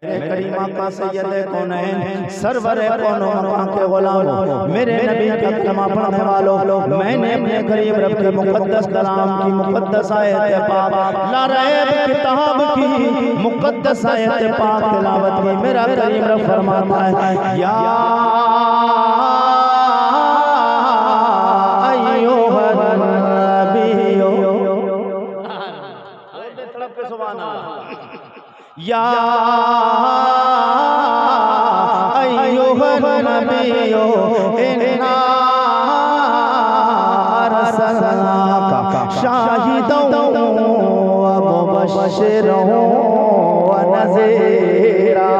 करीमा का सैयद कौनैन सरवर कौनो मकाम के गुलामों मेरे नबी का कलमा पढ़ने वालों मैंने अपने करीम रब के मुकद्दस कलाम की मुकद्दस आयत पाक ला रैब किताब की मुकद्दस आयत पाक तिलावत की। मेरा करीम रब फरमाता है या अय्युहन नबियो तड़प के सुभान अल्लाह या अय्युहन नबियो इन्ना अरसलनाका शाहिदन व मुबश्शिरन व नज़ीरा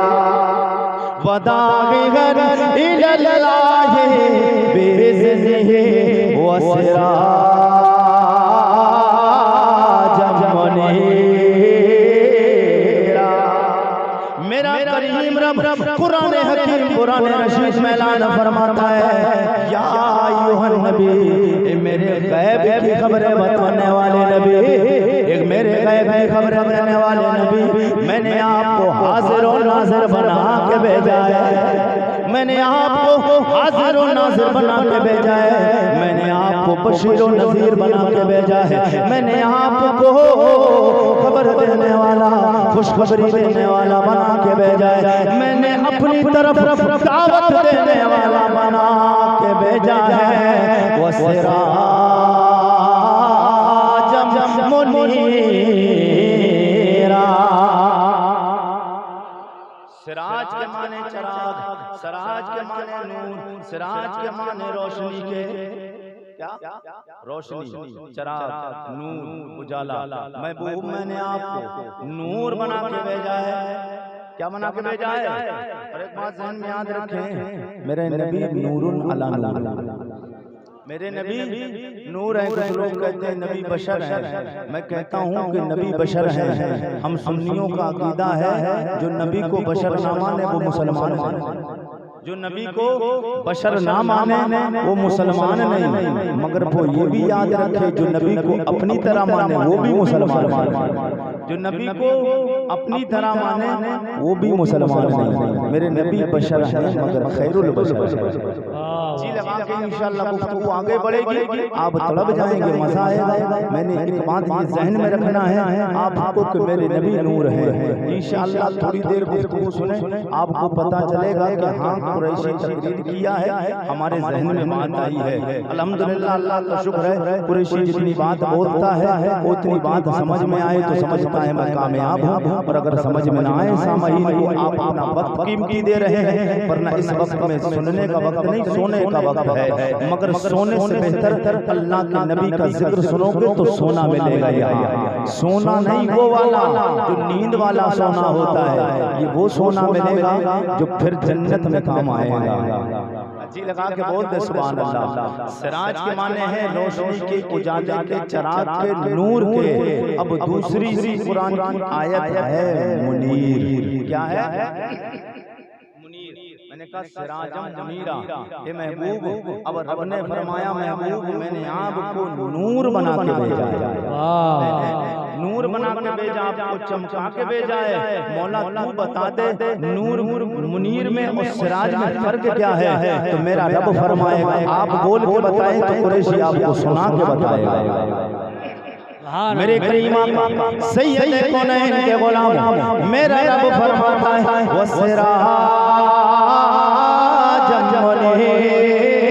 व दाइयन इलल्लाहि बिइज़्निहि व सिराजन मुनीरा। मेरा करीम रब कुरान हकीम कुरान रशीद में ऐलान फरमाता है या अय्युहन नबी, मेरे गैब की खबरें बताने वाले नबी, एक मेरे गैब की खबरें देने वाले नबी, मैंने आपको हाजिर और नाज़िर बना के भेजा है। मैंने आपको हाजिर और नाज़िर बना के भेजा है। मैंने आपको बशीर और नज़ीर बना के भेजा है। मैंने आपको खबर देने वाला खुशखबरी देने वाला बना के भेजा है। मैंने अपनी तरफ दावत देने वाला बना के भेजा है। वो सिराजम मुनीरा। सिराज के माने चराग, सिराज के माने नूर, सिराज के माने रोशनी के क्या रोशनी, चराग, नूर, उजाला। महबूब मैंने आपको नूर बना के भेजा है। क्या बना के भेजा है? और एक बात ध्यान में याद रखें, मेरे नबी नूरुन अला नूर, मेरे नबी नूर है। कुछ लोग कहते हैं नबी बशर है। मैं कहता हूँ कि नबी बशर है। हम सुन्नियों का अकीदा है जो नबी को बशर ना माने वो मुसलमान माने, जो नबी को बशर ना माने वो मुसलमान नहीं। मगर वो ये भी याद रखे जो नबी को अपनी तरह माने वो भी मुसलमान माने, जो नबी को अपनी तरह माने वो भी मुसलमान नहीं। मेरे नबी बशर है मगर खैरुल बशर है। जी लगा के इंशाअल्लाह गुफ्तगू आगे बढ़ेगी, आप तड़प जाएंगे, मजा आएगा। मैंने एक बात ये जहन में रखना है आपको कि मेरे नबी नूर है। इंशाअल्लाह थोड़ी देर गुफ्तगू सुने, आपको पता चलेगा कि हाँ कुरैशी तकरीर किया है, हमारे जहन में बात आई है। अल्हम्दुलिल्लाह, अल्लाह का शुक्र है। कुरैशी जितनी बात बोलता है उतनी बात समझ में आए तो समझता है मैं कामयाब हूँ, और अगर समझ में ना आए सामईन को आप अपना वक्त कीमती दे रहे हैं, वरना इस वक्त में सुनने का वक्त नहीं सोने का वक्त है। मगर सोने से बेहतर अल्लाह के नबी का जिक्र सुनोगे तो सोना मिलेगा। यहाँ सोना नहीं वो वाला जो नींद वाला सोना होता है, ये वो सोना मिलेगा जो फिर जन्नत में काम आएगा। जी लगा के बोलते सुभान अल्लाह। सिराज के माने हैं रोशनी के, उजाले के, चराग के, नूर के। अब दूसरी कुरान की आयत है मुनीर। क्या है? मैंने कहा सिराजम मुनीरा, ये महबूब। अब रब ने फरमाया महबूब मैंने आपको नूर बना के भेजा है। नूर बना के भेजा, आपको चमका के भेजा है। मौला तू बता दे नूर मुनीर में और सिराज में फर्क क्या है? तो मेरा रब फरमाएगा आप बोल के बताएं तो कुरैशी आपको सुना के बताएगा। मेरे करीमा सैयद कौनैन के गुलाम मेरा रब फरमाता है वो सिराजम मुनीरा।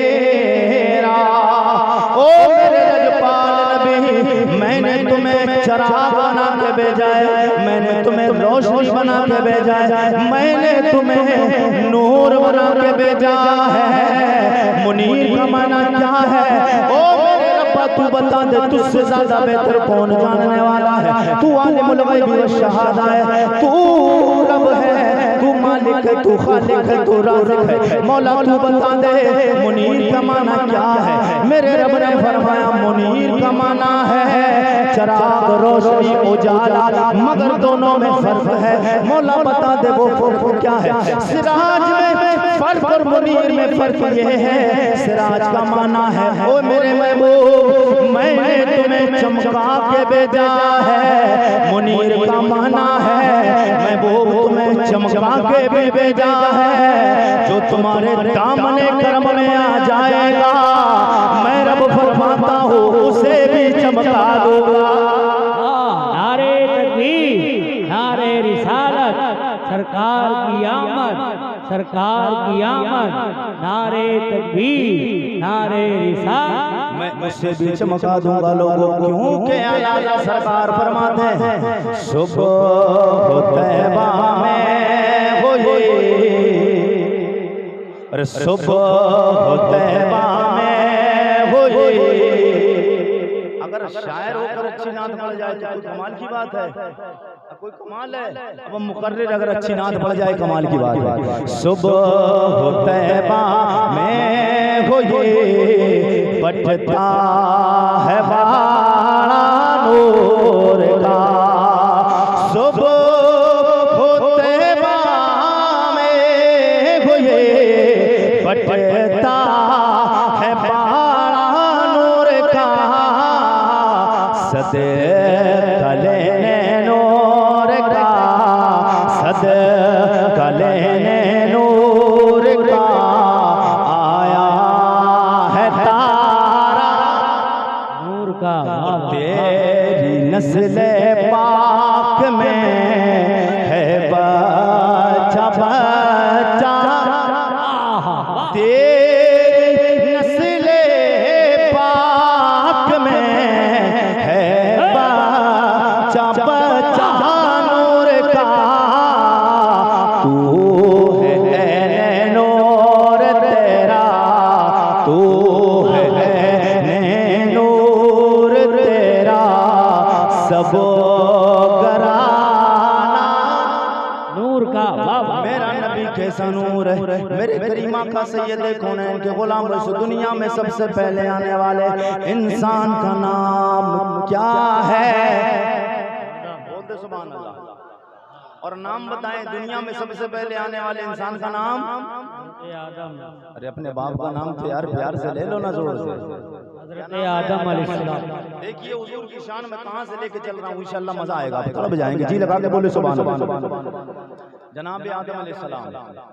ओ मेरे रजपाल नबी, मैंने तुम्हें चराग बना के भेजा है, मैंने तुम्हें रोशनी बना के भेजा है, मैंने तुम्हें नूर बना के भेजा है। मुनीर का माना क्या है? ओ मेरे रब्बा तू बता दे, तुझसे ज्यादा बेहतर कौन जानने वाला है? तू आलिमुल गैबि व शहादा है, तू रब है, तू मालिक है, तू खालिक है, तू राज़िक है। मौला तू बता दे मुनीर का माना क्या है? मेरे रब ने फरमाया मुनीर का माना है चराग, रोशनी, उजाला, मगर दोनों में फर्क है। मौला बता दे वो फर्क क्या है? सिराज में फर्क और मुनीर में फर्क ये है, सिराज का माना है ओ मेरे महबूब मैंने तुम्हें चमका के भेजा है, मुनीर का माना है मैं वो तुम्हें चमका के भी भेजा है। जो तुम्हारे दामने कर्म में आ जाएगा मैं रब फरमाता हूँ उसे भी चमका दूंगा। नारे तकबीर, नारे रिसालत, सरकार की आमद, सरकार की आमद, नारे तकबीर, नारे रिसालत, मैं मुझसे भी चमका दूंगा लोगों, क्योंकि आला सरकार फरमाते हैं सुबह तैबा में हो ये, अरे सुबह तैबा में हो ये। अगर शायर होकर अच्छी नात पढ़ जाए तो कोई कमाल की बात है, कोई कमाल है। अब हम मुकर्रिर अगर अच्छी नात पढ़ जाए कमाल की बात है। सुबह तैबा में हो ये, बटता है बाड़ा नूर का। सुबह तैबा में हो ये, बटता है बाड़ा नूर का। सदे कले नूर का, सद कले नूर का आया है तारा नूर का। तेरी नस्ल पाक में है बच्चा बच्चा, तेरी नस्ल पाक में है बच्चा बच्चा नूर का। तू है नूर तेरा, तू है नूर तेरा सब घराना नूर का। मेरा नबी कैसा नूर है, मेरे करीमा का सैयद कौनैन के गुलाम रसूल। दुनिया में सबसे पहले आने वाले इंसान का नाम क्या है? बोलते सुभान अल्लाह। और नाम बताएं दुनिया में सबसे पहले आने वाले इंसान का नाम? आदम। अरे अपने बाप का नाम तो यार प्यार से ले लो ना, जोर से। हज़रत आदम अलैहिस्सलाम। देखिए हुजूर की शान में कहां से लेके चल रहा हूं, इंशाल्लाह मजा आएगा, तब जाएंगे। जी लगा के बोले सुभान अल्लाह। जनाब आदम अलैहिस्सलाम,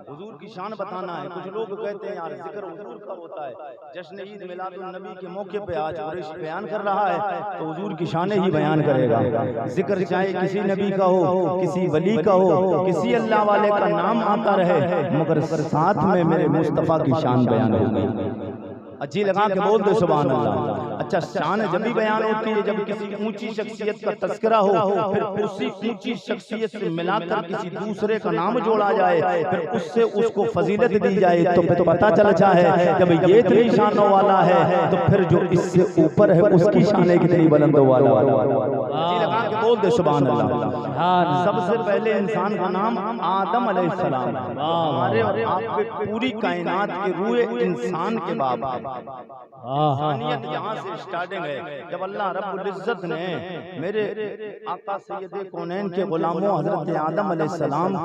हुजूर की शान बताना है। कुछ लोग कहते हैं यार जिक्र हुजूर का होता है, जश्न ईद मिलादुन नबी के मौके पे आज कुरैश बयान कर रहा है तो हुजूर की शान ही बयान करेगा। जिक्र चाहे किसी नबी का हो, किसी वली का हो, किसी अल्लाह वाले का नाम आता रहे, मगर साथ में मेरे मुस्तफ़ा की शान बयान होगी। अच्छी लगा के बोल दो सुभान अल्लाह। अच्छा, शान जब भी बयान होती है जब किसी ऊंची शख्सियत का तस्करा हो, फिर उसी ऊंची शख्सियत से मिलाकर किसी दूसरे का नाम जोड़ा जाए, फिर उससे उसको फजीलत दी जाए, तो फिर पता चलता है जब ये इतनी शानों वाला है तो फिर जो इससे ऊपर है उसकी शान कितनी बुलंद वाला। अच्छी लगा के बोल दो सुभान अल्लाह। सबसे पहले इंसान का नाम आदम अलैहिस्सलाम। हमारे आपके पूरी कायनात के रूह इंसान के बाप। इंसानियत यहाँ से स्टार्टिंग है। जब अल्लाह रब्बुल इज्जत ने मेरे आका सैयद कौनैन के गुलामों हजरत आदम अलैहिस्सलाम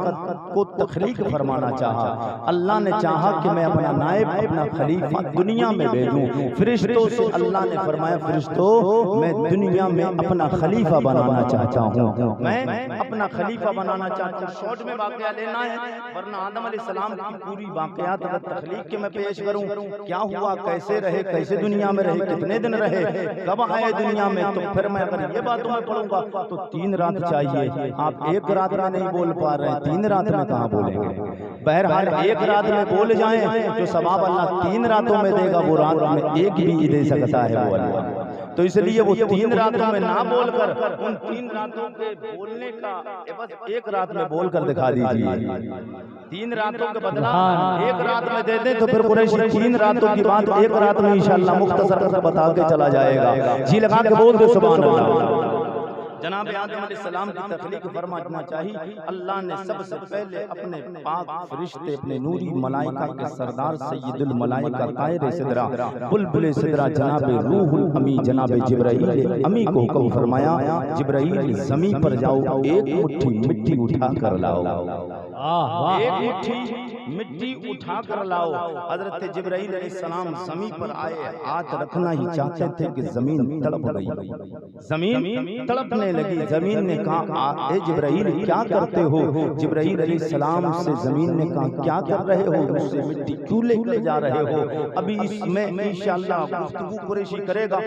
को तखलीक फरमाना चाहा, अल्लाह ने चाहा कि मैं अपना नायब, अपना खलीफा दुनिया में भेजूं। फरिश्तों से अल्लाह ने फरमाया, फरिश्तों मैं दुनिया में अपना खलीफा बनाना चाहता हूँ, मैं अपना खलीफा बनाना चाहता हूँ। शॉर्ट में वाकया लेना है, वरना आदम अलैहिस्सलाम की पूरी वाकयात अगर तखलीक के मैं पेश करूँ, क्या हुआ, कैसे रहे, कैसे दुनिया में रहे, कितने दिन रहे, कब आए दुनिया में, तो फिर मैं अगर ये बातों में पढ़ूंगा तो 3 रात चाहिए। आप 1 रात में नहीं बोल पा रहे हैं, 3 रात में कहाँ बोलेंगे? बहरहाल 1 रात में बोल जाएं जो सवाब अल्लाह 3 रातों में देगा, वो रात में 1 भी दे सकता है वो अल्लाह। तो इसलिए वो 3 रातों में ना बोलकर उन 3 रातों के बोलने का बस 1 रात में बोलकर दिखा दीजिए। 3 रातों के बदला 1 रात में दे दें तो फिर कुरैश 3 रातों की बात 1 रात में इंशाअल्लाह मुख्तसर कर बता के चला जाएगा। जी लगा के बोल दो सुभान अल्लाह। जनाब आदम अलैहिस्सलाम की तखलीक फरमाना चाहिए। अल्लाह ने सबसे पहले अपने पाक फरिश्ते, अपने नूरी मलाइका के सरदार सैयदुल मलाइका ताहिर सिदरा बुलबुल सिदरा जनाब रूहुल अमी जनाब जिब्राईल अमी को हुक्म फरमाया, जिब्राईल ज़मीन पर जाओ, 1 मुट्ठी मिट्टी उठा कर लाओ। एक मुट्ठी मिट्टी उठा कर लाओ। हजरत जिब्राइल अलैहिस्सलाम ज़मीन पर आए, हाथ रखना ही चाहते थे कि जमीन तड़प गई, जमीन तड़पने लगी। जमीन ने कहा, ए जिब्राइल क्या करते हो? जिब्राइल अलैहिस्सलाम से जमीन ने कहा, क्या कर रहे हो? मुझसे मिट्टी क्यों लेके जा रहे हो? अभी इसमें इंशाअल्लाह गुफ्तगू कुरैशी करेगा,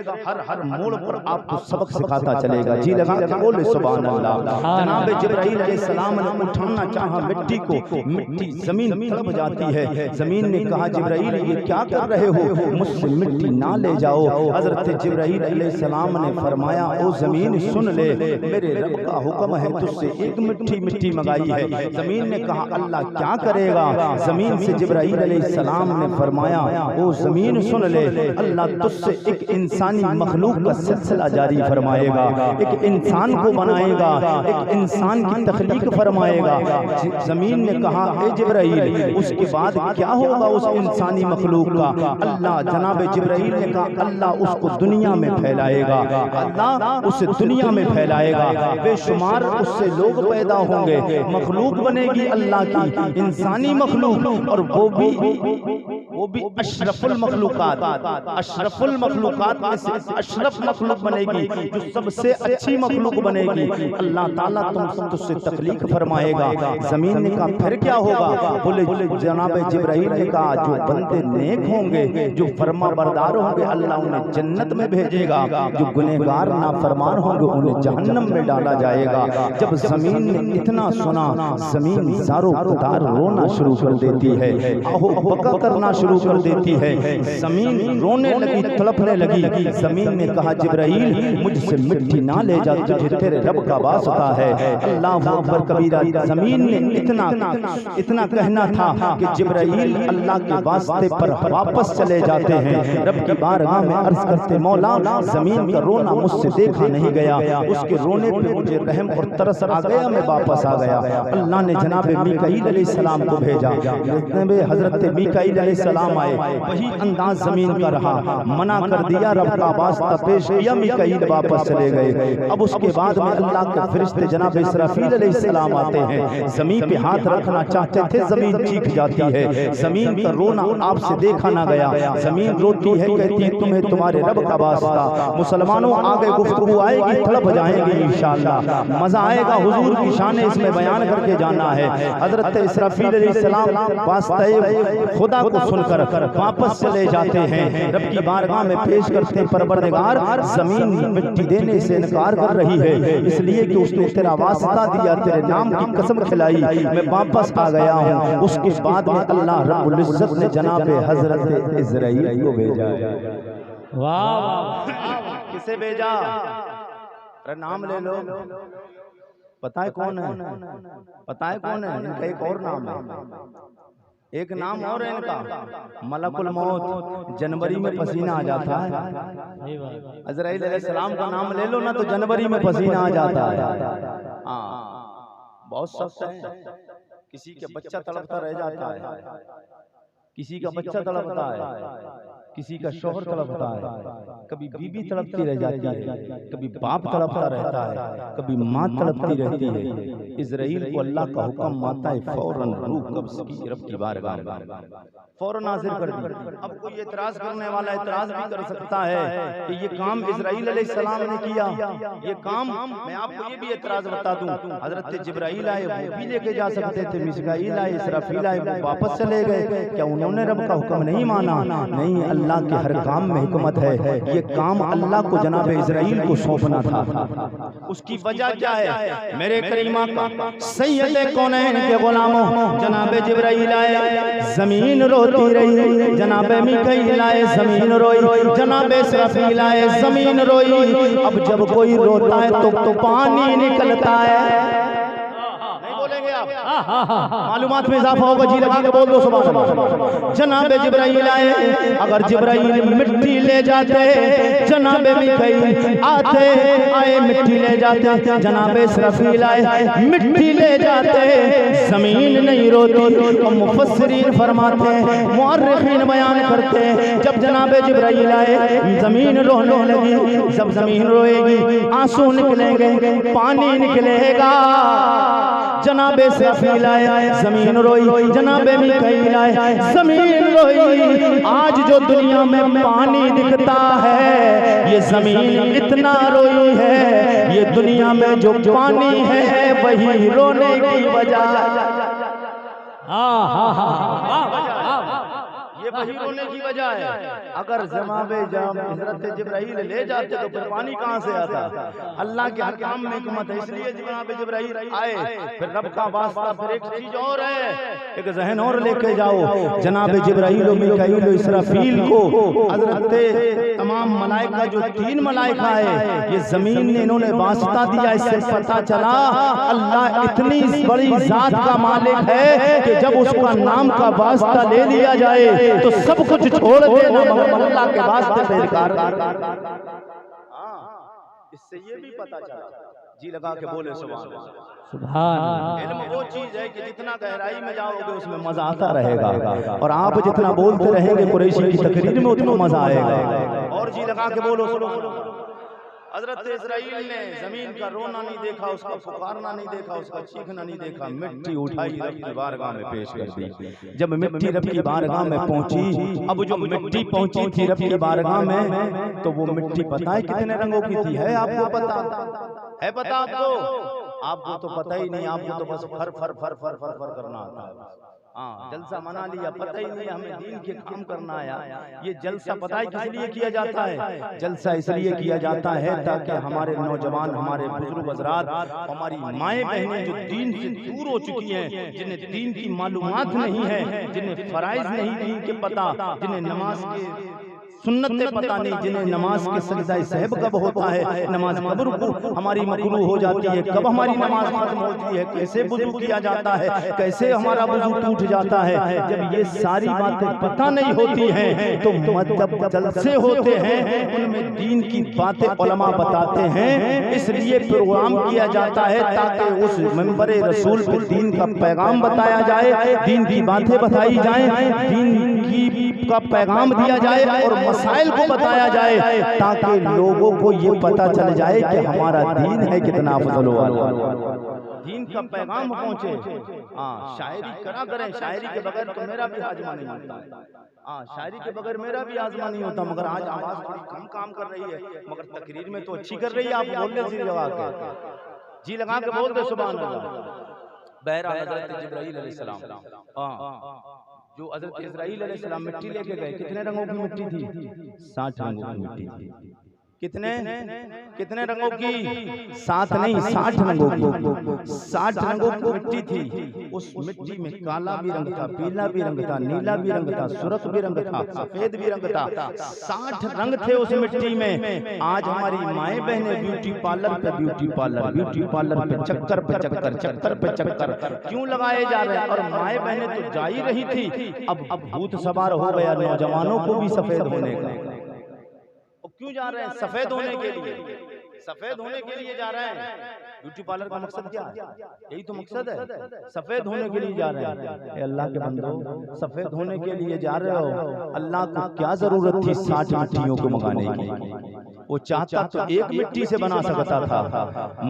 हर मोड़ पर आपको सबक सिखाता चलेगा। जी लगा के बोले सुभान अल्लाह। जनाब जिब्राइल अलैहिस्सलाम ने उठाना चाहा मिट्टी को, मिट्टी जमीन तड़प जाती है। जमीन ने कहा, जिब्राइल ये क्या कर रहे हो? मुझसे मिट्टी ना ले जाओ। हजरत जिब्राइल अलैहिस्सलाम ने फरमाया, ओ जमीन सुन ले, मेरे रब का हुक्म है तुझसे एक मिट्टी मंगाई है। जमीन ने कहा, अल्लाह क्या करेगा? जमीन से जिब्राइल अलैहिस्सलाम ने फरमाया, ओ जमीन सुन ले, अल्लाह तुझसे एक इंसानी मखलूक का सिलसिला जारी फरमाएगा, एक इंसान को बनाएगा, एक इंसान की तख्लीक फरमाएगा। जमीन ने कहा, ए जिब्राइल उसके बाद क्या होगा उस इंसानी मखलूक का? अल्लाह जनाब जिब्राइल ने कहा, अल्लाह उसको दुनिया में फैलाएगा, अल्लाह उसे दुनिया में फैलाएगा, बेशुमार उससे लोग पैदा होंगे, मखलूक बनेगी अल्लाह की, इंसानी मखलूक, और वो भी अशरफुल मखलूकात, अशरफुल मखलूकात में से अशरफ मखलूक बनेगी, जो सबसे अच्छी मखलूक बनेगी। अल्लाह ताला तुझसे तख्लीक फरमाएगा। जमीन ने कहा, फिर क्या होगा? बोले जनाब जिब्राइल ने कहा, जो बंदे नेक होंगे, जो फरमा बरदार होंगे, अल्लाह उन्हें जन्नत में भेजेगा, जो गुनहगार नाफरमान होंगे उन्हें जहन्नम में डाला जाएगा। जब जमीन ने इतना सुना, जमीन ज़ारो कतार रोना शुरू कर देती है, आहो बका करना शुरू कर देती है। जमीन रोने लगी, तड़पने लगी। जमीन ने कहा, जिब्राइल मुझसे मिट्टी ना ले जा, तुझे तेरे रब का वास्ता है। अल्लाह अकबर कबीरा। जमीन ने इतना कहना था कि जिब्राइल अल्लाह के वास्ते पर वापस चले जाते हैं, रब की बारगाह में अर्ज करते, मौला जमीन का रोना मुझसे देखा नहीं गया, उसके रोने पे मुझे रहम और तरस आ गया, मैं वापस आ गया। अल्लाह ने जनाब मीकाईल अलैहिस्सलाम को भेजा। हजरत मीकाईल अलैहिस्सलाम आए, वही अंदाज जमीन का रहा, मना कर दिया, रब का वास्ता पेश किया, मीकाईल वापस चले गए। अब उसके बाद में अल्लाह के फरिश्ते जनाब इसराफील अलैहिस्सलाम आते हैं, जमीन पे हाथ रखना चाहते थे, जमीन चीख जाती है, जमीन का रोना आपसे देखा ना गया। जमीन रोती है, कहती है, तुम्हें तुम्हारे रब का वास्ता। मुसलमानों आगे गुफ्तगू आएगी, तड़प जाएंगे इंशाअल्लाह, मजा आएगा। हुजूर की शान इसमें बयान करके जाना है। हजरत इसराफील अलैहिस्सलाम वास्ते खुदा को सुनकर वापस चले जाते हैं, रब की बारगाह में पेश करते हैं, परवरदिगार जमीन मिट्टी देने से इनकार कर रही है, इसलिए कि उसने तेरा वास्ता दिया, तेरे नाम की कसम खिलाई, मैं वापस आ गया हूँ। उसके बाद में अल्लाह रब्बुल इज्जत ने जनाब हजरत इज़राइल को भेजा। वाह, किसे भेजा? अरे नाम ले लो, पता है कौन है? पता है कौन है? इनका एक और नाम है, एक नाम और है इनका, मलकुल मौत। जनवरी में पसीना आ जाता है, इज़राइल अलैहिस्सलाम का नाम ले लो ना तो जनवरी में पसीना आ जाता है। हाँ, बहुत सख्त है। किसी के बच्चा तड़पता रह जाता है, किसी का बच्चा तड़पता है, किसी का शौहर तड़पता है, कभी बीबी तड़पती रह जाती है, कभी बाप तड़पता रहता है, कभी माँ तड़पती रहती है। इज़राइल को अल्लाह का हुक्म, माता है फौरन रूह कब्ज़ की, रब की बारगाह में फौरन हाजिर कर दी। अब कोई एतराज करने वाला एतराज भी कर सकता है कि ये काम इज़राइल अलैहिस्सलाम ने किया, ये काम। मैं आपको ये भी एतराज बता दूं, हजरत जिब्राइल आए, वो भी लेके जा सकते थे, मिकाईल आए, इसराफील आए, वो वापस चले गए। क्या उन्होंने रब का हुक्म नहीं माना? नहीं, अल्लाह के हर काम में हिकमत है। ये काम अल्लाह को जनाब इज़राइल को सौंपना था। उसकी वजह क्या है? मेरे करीमा का सैयद कौनैन के गुलामों जनाब जिब्राइल आए, जमीन रोती रही, जनाब मीकाईल आए, जमीन रोई, जनाब इसराफील आए, जमीन रोई। अब जब कोई रोता है तो पानी निकलता है। बोलेंगे आप, मालूमात में इजाफा होगा। जी लगा के बोल दो सुभान अल्लाह। जनाब जिब्राइल आए, अगर जिब्राइल मिट्टी ले जाते, जनाब मीकाईल आए मिट्टी ले जाते, जनाब इसराफील आए मिट्टी ले जाते, जमीन नहीं रोती। तो मुफस्सिरीन फरमाते हैं, मुअर्रिखीन बयान करते हैं, जब जनाब जिब्राइल आए जमीन रोने लगी। जब जमीन रोएगी, आंसू निकलेंगे, पानी निकलेगा। जनाबे इसराफील आए, जमीन रोई, जनाबे मीकाईल आए, जमीन रोई। आज जो दुनिया में पानी दिखता है ये जमीन इतना रोई है, ये दुनिया में जो पानी है वही रोने की वजह, ये वही रोने की वजह है। अगर जनाबे हज़रत जिब्राइल ले जाते तो फिर पानी कहाँ से आता? अल्लाह के हकाम में हिकमत है, इसलिए जनाबे जिब्राइल आए। फिर रब का वास्ता, फिर एक चीज और है, एक ज़हन और लेके जाओ। जनाबे जिब्राइल, मीकाईल, इसराफील को हज़रत तमाम मलाइका जो 3 मलाइका है, ये जमीन ने इन्होंने वास्ता दिया। इससे पता चला अल्लाह इतनी बड़ी जात का मालिक है कि जब उसका नाम का वास्ता ले लिया जाए तो सब कुछ छोड़ देना मगर अल्लाह के वास्ते से इनकार। इससे ये भी पता चला, जी लगा के बोले सुभान अल्लाह। इल्म वो चीज है कि जितना गहराई में जाओगे उसमें मजा आता रहेगा, और आप जितना बोलते रहेंगे कुरैशी की तकरीर में उतना मजा आएगा। और जी लगा के बोलो सुभान। हज़रत इस्राईल ने जमीन का रोना नहीं देखा, उसका पुकारना नहीं देखा, उसका चीखना नहीं देखा। मिट्टी उठाई रब की बारगाह में पेश कर दी। जब मिट्टी रब की बारगाह में पहुंची, अब जो मिट्टी पहुंची थी रब की बारगाह में, तो वो मिट्टी पता है कितने रंगों की थी? है आपको पता? है पता आपको? आपको तो पता ही नहीं, आपको तो बस फर फर फर फर फर फर करना आता है। हाँ, जलसा मना लिया, पता ही नहीं हमें दीन के काम करना आया। ये जलसा पता है किस लिए किया जाता है? जलसा इसलिए किया जाता है ताकि हमारे नौजवान, हमारे बुजुर्ग हज़रात, हमारी माएँ बहनें जो दीन से दूर हो चुकी हैं, जिन्हें दीन की मालूमात नहीं है, जिन्हें फराइज नहीं दीन के पता, जिन्हें नमाज के सुन्नतें पता नहीं, जिन्हें नमाज के सजदा सहब कब होता है, नमाज कब रुकू हमारी मकरूह हो जाती है, कब हमारी नमाज खत्म होती है, कैसे वुजू किया जाता है, कैसे हमारा वुजू टूट जाता है, जब ये सारी बातें पता नहीं होती हैं तो मतलब जलसे होते हैं, उनमें दीन की बातें उलमा बताते हैं। इसलिए प्रोग्राम किया जाता है ताकि उस मंबरे रसूल पे दीन का पैगाम बताया जाए, दीन की बातें बताई जाएं, दीन की का पैगाम दिया जाए और मसाइल को बताया जाए, ताकि लोगों को ये पता चल जाए कि हमारा दीन है कितना अफजल वाला, दीन का पैगाम पहुंचे। हाँ, शायरी करा करें, शायरी के बगैर तो मेरा भी आजमा नहीं होता। हाँ, शायरी के बगैर मेरा भी आजमा नहीं होता, मगर आज आवाज थोड़ी कम काम कर रही है, मगर तकरीर में तो अच्छी कर रही है। आप बोलने से लगा के, जी लगा के बोल दे सुभान अल्लाह। बहरा हज़रत जिब्राईल अलैहिस्सलाम, जो हज़रत इस्राईल अलैहिस्सलाम मिट्टी लेके गए, कितने रंगों की मिट्टी थी? 60 रंगों की मिट्टी थी। कितने कितने रंगों की? 7 नहीं, 60 रंगों की। 60 रंगों की मिट्टी थी। उस मिट्टी में काला भी रंग था, पीला भी रंग था, नीला भी रंग था, सुर्ख भी रंग था, सफेद भी रंग था। 60 रंग थे उस मिट्टी में। आज हमारी माएँ बहनें ब्यूटी पार्लर पे ब्यूटी पार्लर, ब्यूटी पार्लर पे चक्कर पे चक्कर, चक्कर पे चक्कर क्यों लगाए जा रहे हैं? और माएँ बहनें तो जा ही रही थी, अब भूत सवार हो गया नौजवानों को भी सफेद होने का। क्यों जा रहे हैं? सफेद होने के लिए, सफेद होने के लिए जा रहे हैं। ब्यूटी पार्लर का मकसद क्या है? यही तो मकसद है, सफेद होने के लिए जा रहे हैं। अल्लाह के बंदो, सफेद होने के लिए जा रहे हो, अल्लाह को क्या जरूरत थी 60 मिट्टियों को मंगाने की? वो चाहता तो एक मिट्टी से बना सकता था,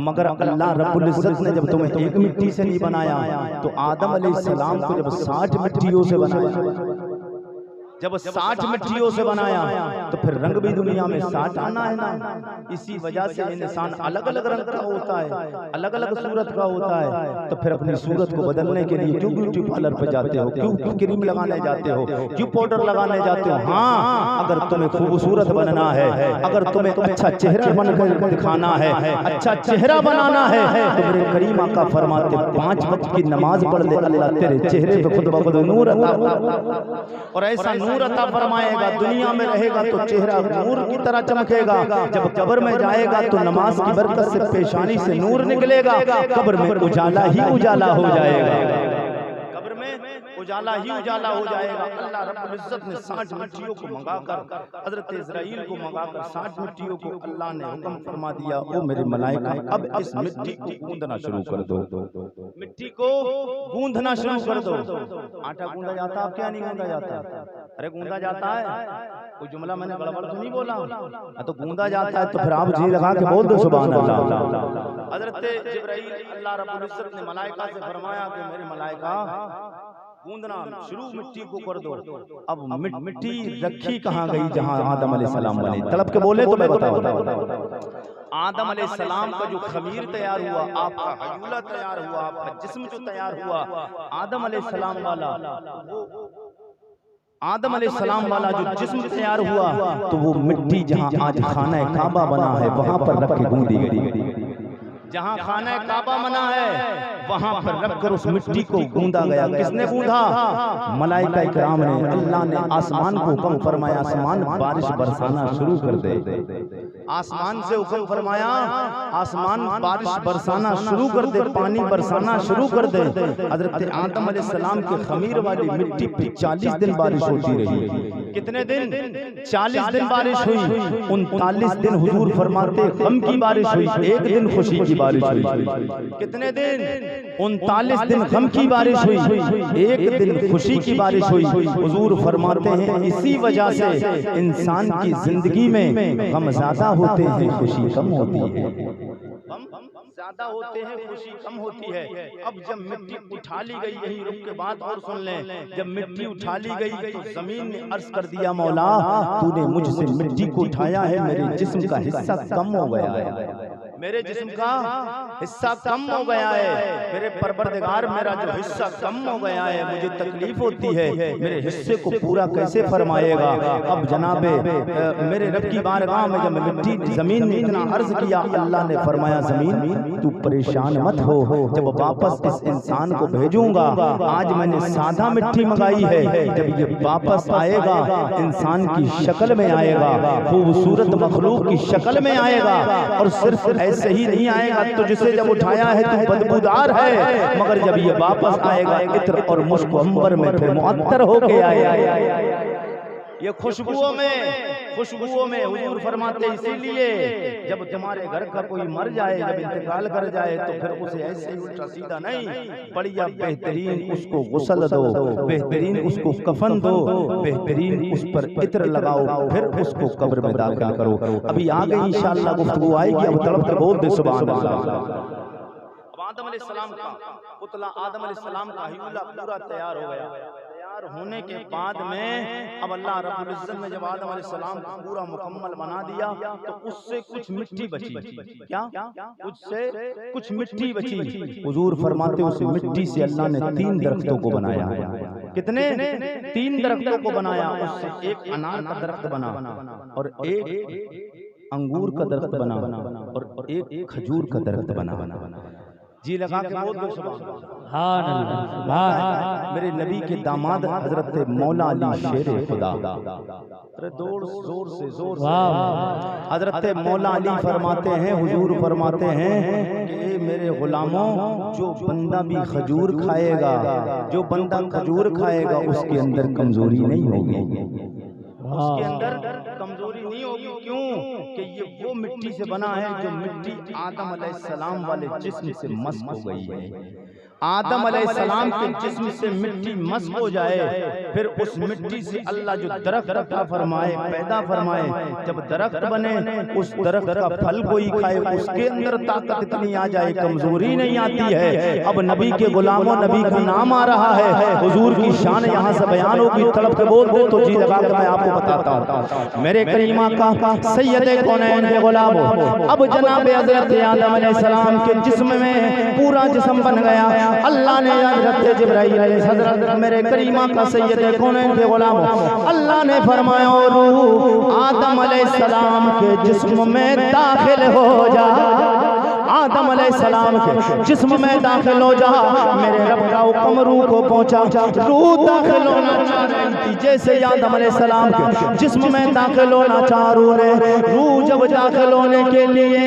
मगर अल्लाह रब्बुल इज्जत ने जब तुम्हें एक मिट्टी से नहीं बनाया तो आदम अलैहिस्सलाम को जब 60 मिट्टियों से बनाया, जब 60 मिट्टियों से बनाया तो फिर रंग भी दुनिया में 60 आना है ना। इसी वजह से इंसान अलग अलग रंग का होता है, अलग अलग सूरत का होता है। तो फिर अपनी सूरत को बदलने के लिए क्यों ब्यूटी पार्लर पे जाते हो? क्यों क्रीम लगाने जाते हो? क्यों पाउडर लगाने जाते हो? हाँ, अगर तुम्हें खूबसूरत बनना है, अगर तुम्हें अच्छा चेहरा बनकर दिखाना है, अच्छा चेहरा बनाना है, तो मेरे करीम आका फरमाते 5 वक्त की नमाज पढ़ ले, अल्लाह तेरे चेहरे पे खुद ब खुद नूर अता, और ऐसा नूर अता फरमाएगा, दुनिया में रहेगा तो चेहरा नूर की तरह चमकेगा, जब कब्र में जाएगा तो नमाज की बरकत से पेशानी से नूर निकलेगा, कब्र में उजाला ही उजाला हो जाएगा, कब्र में उजाला ही उजाला हो जाएगा। अल्लाह रब्बुल इज्जत ने 60 मिट्टियों को मंगाकर, हजरत इस्राईल को मंगाकर 60 मिट्टियों को अल्लाह ने हुक्म फरमा दिया, ओ मेरे मलाइका अब इस मिट्टी को गूंदना शुरू कर दो, मिट्टी को गूंदना शुरू कर दो। आटा गूंदा जाता, अब क्या नहीं गूंदा जाता? अरे गूंदा जाता है, कोई जुमला मैंने गड़बड़ तो नहीं बोला? तो गूंदा जाता है तो फिर आप जी लगा के बोल दो सुभान अल्लाह। हजरत जिब्राइल अल्लाह रब्बुल इज्जत ने मलाइका से फरमाया कि मेरे मलाइका गूंदना शुरू मिट्टी को कर दो। अब मिट्टी रखी कहाँ गई जहाँ आदम अलैहिस्सलाम बने? तड़प के बोले तो मैं बताऊं। आदम अलैहिस्सलाम का जो खमीर तैयार हुआ, आपका हयूला तैयार हुआ, आपका जिस्म जो तैयार हुआ, आदम अलैहिस्सलाम वाला आदम अलैहिस्सलाम वाला जो जिस्म तैयार हुआ, तो वो मिट्टी जहाँ आज खाना काबा बना है वहां पर रख के गूंदी गई। जहाँ खाना काबा बना है वहां पर रखकर उस मिट्टी को गूंदा गया। किसने गूंदा? मलाइका इकराम ने। अल्लाह ने आसमान को हुक्म फरमाया, आसमान बारिश बरसाना शुरू कर दे। आसमान से हुक्म फरमाया, आसमान बारिश बरसाना शुरू कर दे, पानी बरसाना शुरू कर दे। हजरत आदम अलैहिस्सलाम के खमीर वाली मिट्टी पर 40 दिन बारिश होती रही। कितने दिन? 40 दिन बारिश हुई। 39 दिन हुजूर फरमाते गम की बारिश हुई, एक दिन खुशी की बारिश हुई। कितने दिन? 39 दिन गम की बारिश हुई, एक दिन खुशी की बारिश हुई। हुजूर फरमाते हैं इसी वजह से इंसान की जिंदगी में गम ज्यादा होते हैं, खुशी कम होती है। ज्यादा होते हैं, खुशी कम होती है। अब जब मिट्टी उठा ली गई, यही रुक के बात और सुन लें, जब मिट्टी उठा ली गई तो जमीन ने अर्ज कर दिया, मौला तूने मुझसे मिट्टी को उठाया है, मेरे जिस्म का हिस्सा कम हो गया है, मेरे जिस्म का हिस्सा कम हो गया है। मेरे परवरदिगार मेरा जो हिस्सा कम हो गया है, मुझे तकलीफ होती है, मेरे हिस्से को पूरा कैसे फरमाएगा? अब जनाबे मेरे रब की बारगाह में जब मिट्टी जमीन ने इतना अर्ज किया, अल्लाह ने फरमाया जमीन तू परेशान मत हो, जब वापस इस इंसान को भेजूंगा, आज मैंने सादा मिट्टी मंगाई है, जब ये वापस आएगा इंसान की शक्ल में आएगा, खूबसूरत मखलूक की शक्ल में आएगा। और सिर्फ ऐसे ही नहीं आएगा, तो जिसे जब उठाया है तो बदबूदार है, मगर जब ये वापस आएगा इत्र और मुश्क अंबर में फिर मुअत्तर होके आएगा। ये खुशबुओं में हुजूर फरमाते इसीलिए जब तुम्हारे घर का कोई मर जाए, जब इंतकाल कर जाए, तो फिर उसे ऐसे ही उल्टा सीधा नहीं, बढ़िया बेहतरीन उसको गुस्ल दो, बेहतरीन उसको कफन दो, बेहतरीन उस पर इत्र लगाओ, फिर उसको कब्र में दाखिल करो। अभी आगे इंशाअल्लाह गुफ्तगू आएगी, अब तड़प के बोल दे सुभान अल्लाह। आदम अलैहिस्सलाम का पुतला, आदम अलैहिस्सलाम का हियूला पूरा तैयार हो गया। होने के बाद में अब अल्लाह रब्बुल इज्जत ने जब आदम अलैहिस्सलाम को पूरा मुकम्मल बना दिया, तो उससे कुछ मिट्टी बची। क्या? उससे कुछ मिट्टी बची। हुजूर फरमाते उस मिट्टी से अल्लाह ने 3 दरख्तों को बनाया। कितने? 3 दरख्तों को बनाया। उससे एक अनार का दरख्त बना, और एक अंगूर का दरख्त बना, और एक खजूर का दरख्त बना। जी लगा के बोल दो सुभान अल्लाह। मेरे नबी के दामाद हजरत मौला अली शेर खुदा, अरे जोर से हजरत मौला अली फरमाते हैं, हुजूर फरमाते हैं कि मेरे गुलामों, जो बंदा भी खजूर खाएगा, जो बंदा खजूर खाएगा उसके अंदर कमजोरी नहीं होगी, उसके अंदर कमजोरी नहीं होगी। क्यों? कि ये वो मिट्टी से बना है जो मिट्टी आदम अलैहिस्सलाम वाले जिस्म से मस्क हो गई है। आदम अलैहिस्सलाम के जिस्म से मिट्टी मस्क हो जाए, फिर उस मिट्टी से अल्लाह जो दरख्त अता फरमाए, पैदा फरमाए, जब दरख्त बने, उस दरख्त का फल कोई खाए, उसके अंदर ताकत इतनी आ जाए, कमजोरी नहीं आती है। अब नबी के गुलामों, नबी का नाम आ रहा है, हुजूर की शान यहाँ से बयान होगी, तड़प के बोल दो तो जी लगा कर मैं आपको बताता हूँ। मेरे करीमा का सैयद कौनैन के गुलामों, अब जनाब हजरत आदम अलैहिस्सलाम के जिस्म में पूरा जिस्म बन गया। अल्लाह ने हजरत जिब्राइल हजरत मेरे करीमा का सैयद कौनैन के गुलामों, अल्लाह ने फरमाया रूह आदम अलैहिस्सलाम के जिस्म में दाखिल हो जा, आदम अलैहिस्सलाम के जिस्म में दाखिल हो जा। मेरे रब का हुक्म रूह को पहुंचा, रूह दाखिल होना चाह रही थी, जैसे आदम अलैहिस्सलाम के जिस्म में दाखिल होना चाह रूह जब दाखिल होने के लिए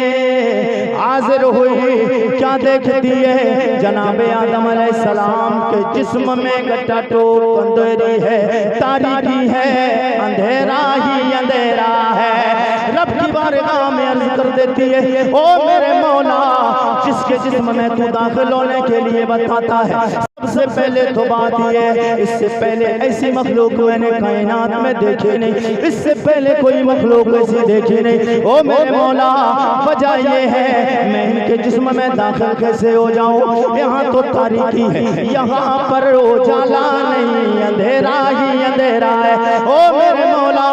हाजिर हुई, क्या देखती है? जनाबे आदम अलैहिस्सलाम के जिस्म में गट्टा टोप अंधेरी है, तारीकी है, अंधेरा ही अंधेरा है। रब की बारगाह में अर्ज कर देती है, ओ मेरे मौला, जिसके जिस्म में तू दाखिल होने के लिए बताता है सबसे पहले तो बात ये, इससे पहले ऐसी मखलूक मैंने कायनात में देखी नहीं, इससे पहले कोई मखलूक ऐसी देखी नहीं। ओ मेरे मौला, वजह ये है मैं इनके जिस्म में दाखिल कैसे हो जाऊं? यहाँ तो तारीकी है, यहाँ पर उजाला नहीं, अंधेरा ही अंधेरा है। ओ मेरे मौला,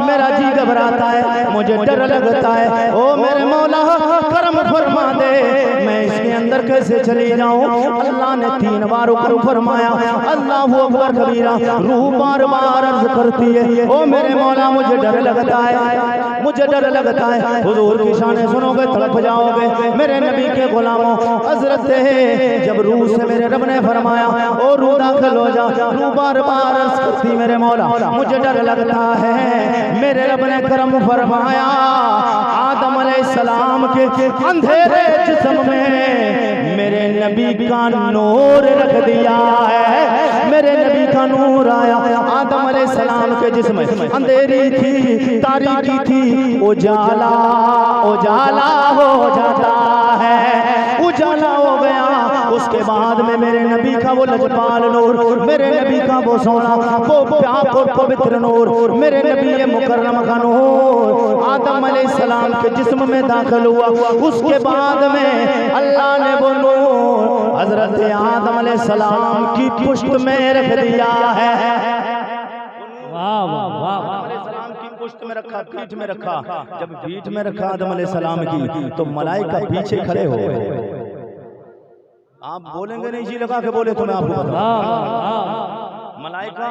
मेरा जी घबराता है, मुझे डर लगता है। ओ मेरे मौला, करम फरमा दे, मैं इसके अंदर कैसे चली जाऊं? अल्लाह ने 3 बार ऊपर फरमाया, अल्लाहू अकबर कबीरा। रूह बार बार अर्ज करती है, ओ मेरे मौला मुझे डर लगता है, मुझे डर लगता है। हुजूर की शान सुनोगे तड़प जाओगे। मेरे नबी के गुलामों, हजरत है जब रूह से मेरे रब ने फरमाया, ओ रूह दाखिल हो जा, रूह बार बार अर्ज करती मेरे मौला मुझे डर लगता है। मेरे रब ने करम फरमाया, आदम अलैहिस्सलाम के अंधेरे जिस्म में मेरे नबी का नूर रख दिया है, मेरे नबी का नूर आया। आदम अलैहिस्सलाम के जिस्म में अंधेरी थी, तारीकी थी, उजाला उजाला हो जाता है, उजाला हो गया। उसके बाद में मेरे नबी का वो लजपाल नूर, मेरे नबी का वो सोना, वो प्यार और पवित्र नूर, मेरे नबी मुकर्रम का नूर आदम अलैहिस्सलाम के जिस्म में दाखिल हुआ। उसके बाद में अल्लाह ने वो नूर हजरत आदम अलैहिस्सलाम की पुश्त में रख दिया है। वाह वाह वाह, पुश्त में रखा, पीठ में रखा। जब पीठ में रखा आदम अलैहिस्सलाम की, तो मलाइका पीछे खड़े हो गए। आप बोलेंगे नहीं, जी लगा के बोले तो मैं आपको बताऊं। मलाइका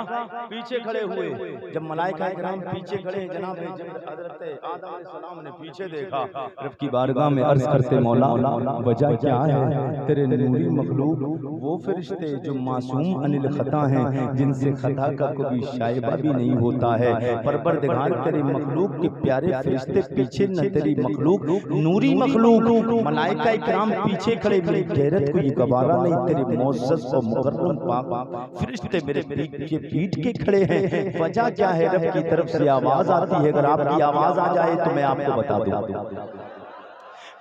पीछे खड़े हुए। जब मलाइका इकराम पीछे खड़े, जनाब जब हजरत आदम अलैहिस्सलाम ने पीछे देखा, रब की बारगाह में अर्ज करते, मौला वजह क्या है? तेरे नूरी मखलूक, वो फरिश्ते जो मासूम अनिल खता हैं, जिनसे खता का कभी शायबा भी नहीं होता है, परवरदिगार तेरे मखलूक के प्यारे फरिश्ते पीछे न, तेरी मखलूक नूरी मखलूक मलाइका इकराम पीछे खड़े, मेरी गैरत को ये गवारा नहीं, तेरे मुअज़्ज़ज़ और मुकर्रम पाक फरिश्ते मेरे के पीठ के खड़े हैं। वजह क्या है? रब की तरफ से आवाज आती है, अगर आपकी आवाज आ जाए तो मैं आपको बता दूं।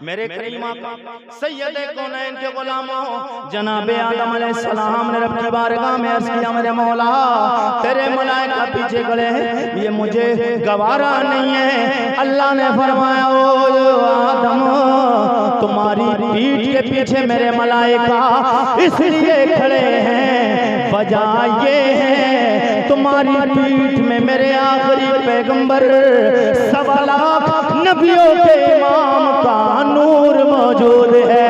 मेरे करीम आका सैयद कौनैन के गुलामों जनाब आदम अलैहिस्सलाम ने रब की बारगाह में अर्ज किया, मेरे मौला तेरे मलाइका पीछे खड़े हैं, ये मुझे गवारा नहीं है। अल्लाह ने फरमाया, ओ आदम तुम्हारी पीठ के पीछे मेरे मलाइका इसलिए खड़े हैं, वजह ये है तुम्हारी पीठ में मेरे आखिरी पैगंबर 1.25 लाख नबियों के इमाम का नूर मौजूद है।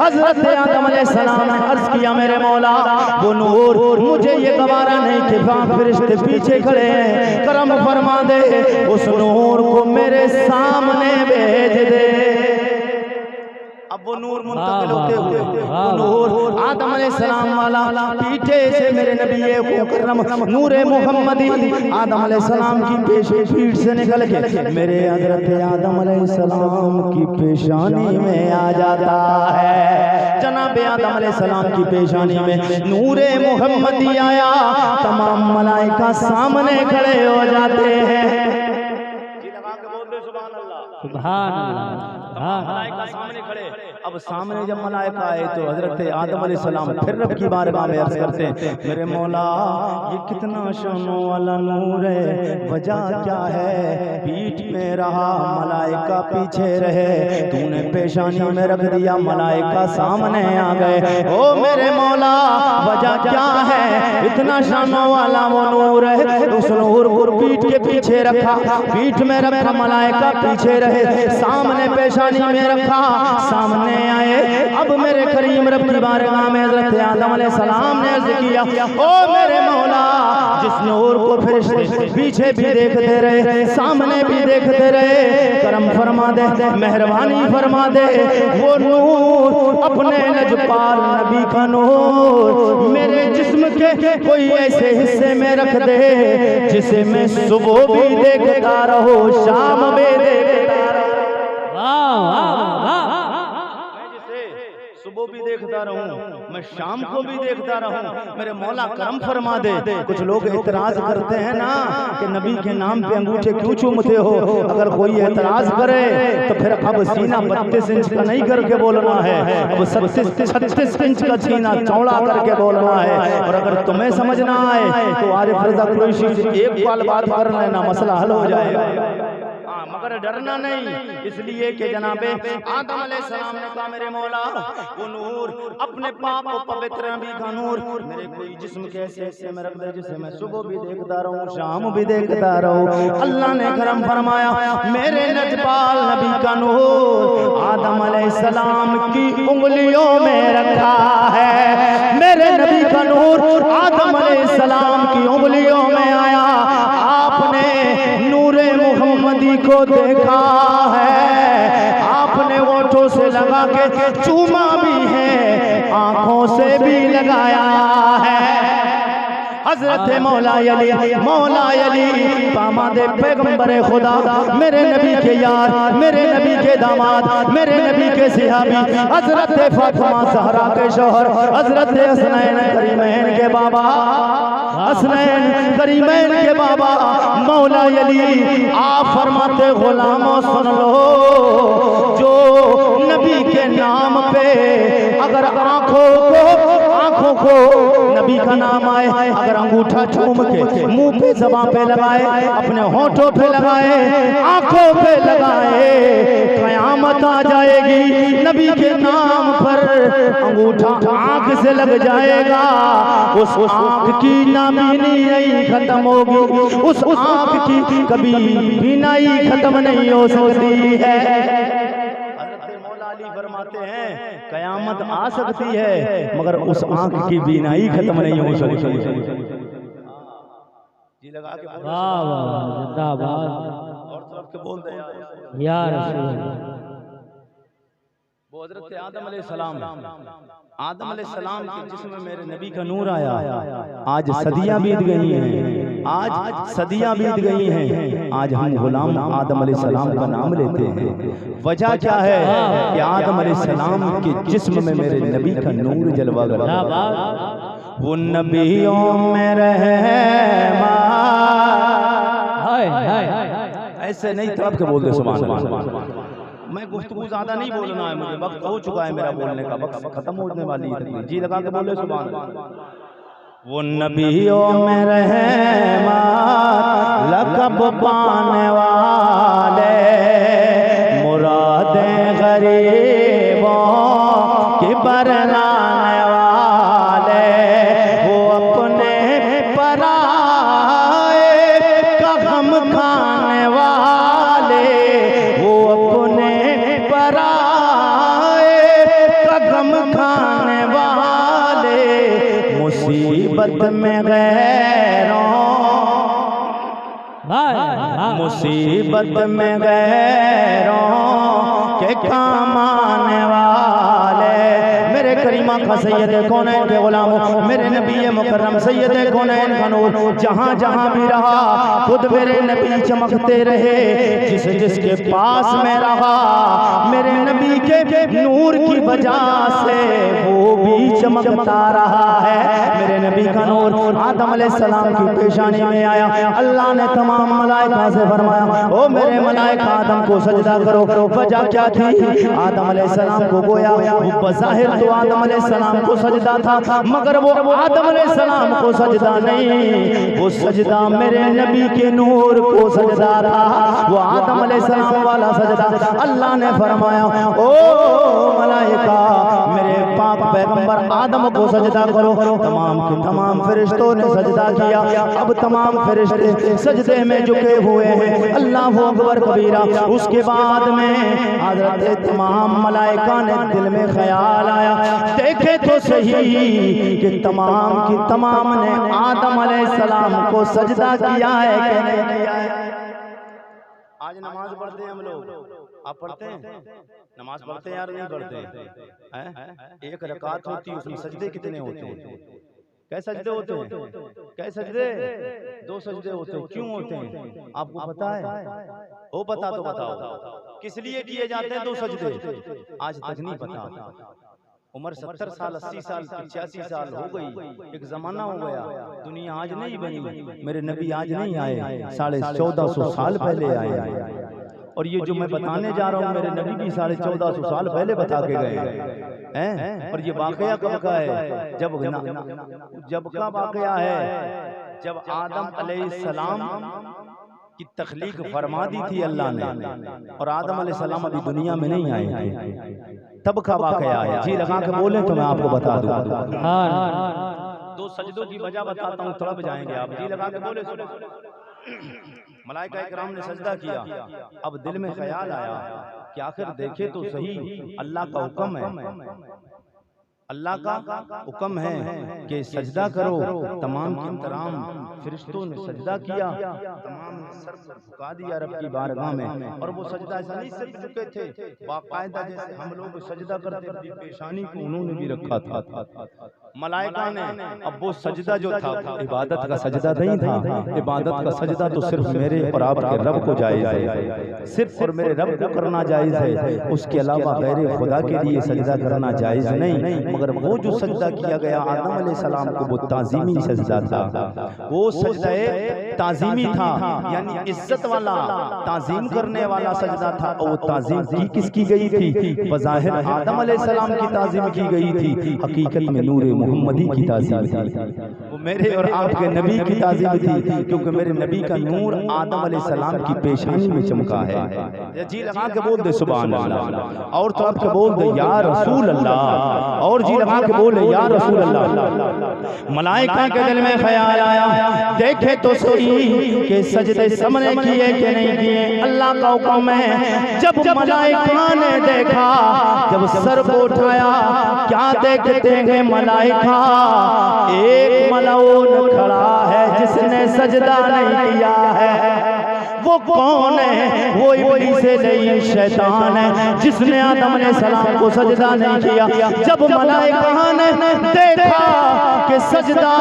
हजरत आदम अलैहिस्सलाम ने अर्ज किया, मेरे मौला वो नूर मुझे ये गवारा नहीं कि फरिश्ते पीछे खड़े हैं, करम फरमा दे, उस नूर को मेरे सामने भेज दे। अब वो नूर मुंतकिल होते हुए वो नूर आदम अलैहिस्सलाम वाला पीछे से मेरे नबी मुकर्रम नूरे मुहम्मदी आदम अलैहिस्सलाम की पीठ से निकल के मेरे हजरत आदम अलैहिस्सलाम की पेशानी में आ जाता है। जनाब आदम अलैहिस्सलाम की पेशानी में नूरे मुहम्मदी आया, तमाम मलाइका सामने खड़े हो जाते हैं। सुभान अल्लाह, मलाइका सामने खड़े। अब सामने जब मलाइका आए तो हजरत आदम अलैहिस्सलाम फिर रब की बारगाह में अर्ज करते हैं, मेरे मौला ये कितना शानों वाला नूर है, वजह क्या है? पीठ में रहा मलाइका पीछे रहे, तूने पेशानी में रख दिया मलाइका सामने आ गए। ओ मेरे मौला वजह क्या है? इतना शानों वाला वो नूर है, उस नूर को पीठ के पीछे रखा, पीठ में रखा, मलाइका पीछे रहे, सामने पेशानी में रखा, सामने आए। अब मेरे करीम रब की बारगाह में हजरत आदम अलैहिस्सलाम ने अर्ज किया, ओ मेरे मौला जिस नूर को फरिश्ते पीछे भी देखते रहे, सामने भी देखते रहे, करम फरमा दे, मेहरबानी फरमा दे, वो नूर अपने लजपाल नबी का नूर मेरे जिस्म के कोई ऐसे हिस्से में रख दे जिसे मैं सुबह भी देखता रहो, शाम में देखता रहो। सुबह भी देखता रहूं, मैं शाम को भी देखता रहूं, मेरे मौला करम फरमा दे। कुछ लोग एतराज करते हैं ना कि नबी के नाम पे अंगूठे क्यों चूमते हो। अगर कोई एतराज करे तो फिर अब सीना 32 इंच का नहीं करके बोलना है, अब 36 इंच का सीना चौड़ा करके बोलना है। और अगर तुम्हें समझना आए तो आरिफ रज़ा कुरैशी से एक बाल बात कर लेना, मसला हल हो जाएगा। मगर डरना नहीं, इसलिए कि जनाबे आदम अलैहिस्सलाम ने कहा मेरे मौला वो नूर अपने पाक और पवित्र नबी का नूर मेरे कोई जिस्म के ऐसे हिस्से में रख दे जिसे मैं सुबह भी देखता रहूं, शाम भी देखता रहूं। अल्लाह ने करम फरमाया मेरे नजबाल नबी का नूर आदम अलैहिस्सलाम की उंगलियों में रखा है। मेरे नबी का नूर आदम अलैहिस्सलाम की उंगलियों में आया। आपने नूरे मुहम्मदी को देखा है, आपने होठों से लगा के चूमा भी है, आंखों से भी लगाया है। हजरत मौला अली पामादे पैगंबरे खुदा, मेरे नबी के यार, मेरे नबी के दामाद, मेरे नबी के सिहाबी, हजरत फातिमा ज़हरा के शौहर, हजरत हसनैन करीमैन के बाबा, हसनैन करीमैन के बाबा मौला अली आप फरमाते गुलामों सुन लो, जो नबी के नाम पे अगर आंखों को नबी का नाम आए, अगर अंगूठा चूम के मुंह पे ज़बान पे लगाए, अपने होठों पे लगाए, आंखों पे लगाए, क़यामत आ जाएगी। नबी के नाम पर अंगूठा आंख से लग जाएगा, उस आंख की नाबीनी नहीं खत्म होगी, उस आंख की कभी बीनाई खत्म नहीं हो सकती है। फरमाते हैं कयामत आ सकती है मगर उस आंख की बीनाई खत्म नहीं हो सकती। जी लगा के वाह वाह जिंदाबाद और तरफ के बोल दे या रसूल। वो हजरत आदम अलैहिस्सलाम के जिस्म में मेरे नबी का नूर आया। आज सदियां बीत गई हैं, आज सदियां बीत गई हैं, आज हम गुलाम आदम अलैहिस्सलाम का नाम लेते हैं। वजह क्या है कि आदम अलैहिस्सलाम के जिस्म में मेरे नबी का नूर जलवा गया। वो नबियों में रहमा ऐसे नहीं तरफ के बोल दे सुभान अल्लाह। मैं गुफ्तगू ज्यादा नहीं बोलना है, मुझे वक्त हो चुका है, मेरा बोलने का वक्त खत्म होने वाली है। जी लगा के बोले सुभान अल्लाह। वो नबियों में रहमा लक़ब पाने वाले, मुरादें गरीबों की बरनाने वाले, वो अपने पराए का गम खाने वाले, वो अपने पराए का गम खाने वाले, मुसीबत में गैरों, मुसीबत में गैरों के काम आने वाले, मेरे करीमा का सैयद कौनैन के गुलामों, मेरे नबी मुकर्रम सैयद कौनैन का नूर जहाँ जहाँ भी रहा खुद मेरे नबी चमकते रहे। जिसके पास में रहा मेरे नबी के नूर की वजह से वो भी चमकता रहा है। मेरे नबी का नूर आदम अलैहिस्सलाम की पेशानी में आया। अल्लाह ने तमाम मलाइका से फरमाया ओ मेरे मलाइका आदम को सजदा करो। वजह क्या थी? आदम अलैहिस्सलाम को गोया बज़ाहिर तो आदम अलैहिस्सलाम को सजदा था, मगर वो आदम अलैहिस्सलाम को सजदा नहीं, वो सजदा मेरे नबी के नूर को सजदा था, वो आदम अलैहिस्सलाम वाला सजदा। अल्लाह ने फरमाया ओ मलाइका मेरे पाक पैगंबर आदम को सजदा करो। तमाम के तमाम फरिश्तों ने सजदा किया। अब तमाम फरिश्ते सजदे में झुके हुए हैं। अल्लाह अकबर कबीरा। उसके बाद में हज़रत तमाम मलाइका ने दिल में ख्याल आया, देखे तो सही कि तमाम की तमाम ने आदम अलैहिस्सलाम को सजदा किया है कि नहीं किया है। आज नमाज पढ़ते हैं हम लोग, आप पढ़ते हैं? नमाज पढ़ते हैं यार नहीं पढ़ते हैं? एक रकात होती है उसमें सजदे कितने होते हैं? कै सजदे होते हैं? कै सजदे? 2 सजदे होते हैं। क्यों होते हैं आपको पता है? हो पता तो बताओ किस लिए किए जाते हैं 2 सजदे? आज तक नहीं पता। उम्र 70 साल 80 साल 85 साल हो गई, एक जमाना हो गया। दुनिया आज नहीं बनी, मेरे नबी आज नहीं आए, 1450 साल पहले आए। और ये जो मैं बताने जा रहा हूँ मेरे नबी भी 1450 साल पहले बता के गए हैं। और ये वाकया कब का है? जब का वाकया है, जब आदम अलैहिस्सलाम की तख्लीक फरमा दी थी अल्लाह ने, और आदम अलैहिस्सलाम अभी दुनिया में नहीं आए थे, तब का वाकया है। जी लगा के बोले तो मैं आपको बता दूं। दो सजदों की वजह बताता हूँ, तड़प जाएंगे आप। जी लगा के बोले। मलाइका इकराम ने सजदा किया। अब दिल में ख्याल आया कि आखिर देखे तो सही, अल्लाह का हुक्म है, अल्लाह का हुक्म है कि सजदा करो। तमाम के तमाम फरिश्तों ने सजदा किया, तमाम ने सर झुका दिया रब की बारगाह में। और वो सजदा ऐसा नहीं सिर्फ झुके थे, बाकायदा जैसे हम लोग सजदा करते अपनी पेशानी को उन्होंने भी रखा था मलाइका ने। अब वो सजदा जो था इबादत का सजदा नहीं था, इबादत का सजदा तो सिर्फ मेरे और आपके रब को जायज़ है, सिर्फ और मेरे रब को करना जायज़ है। उसके अलावा गैर खुदा के लिए सजदा करना जायज़ नहीं। मगर वो जो सजदा किया गया आदम अलैहिस्सलाम को, वो ताज़ीमी सजदा था, वो सजदा ताज़ीमी था, यानी इज्जत वाला, ताज़ीम करने वाला सजदा था। और वो ताज़ीम की किसकी गई थी? बज़ाहिर आदम अलैहिस्सलाम की ताज़ीम की गई थी, हकीकत में नूर मोहम्मदी की ताज़ीम थी, वो मेरे और आपके नबी की ताज़ीम थी, क्योंकि मेरे नबी का नूर आदम अलैहिस्सलाम की पेशानी में चमका है। जी लगा के बोल दे सुभान अल्लाह, और तो आपके बोल दे या रसूल अल्लाह, और जी लगा के बोले या रसूल अल्लाह। मलाइका के दिल में ख्याल आया, देखे तो सही कि सजदे सामने किए कि नहीं किए, अल्लाह का हुक्म है। जब मलाइका ने देखा, जब सर को उठाया, क्या देखते हैं मलाइका? एक मलऊन खड़ा है जिसने सजदा नहीं किया है। वो कौन है? वो इब्लीस नहीं, शैतान है, जिसने आदम अलैहिस्सलाम को सजदा नहीं किया। जब मलाइका ने देखा कि सजदा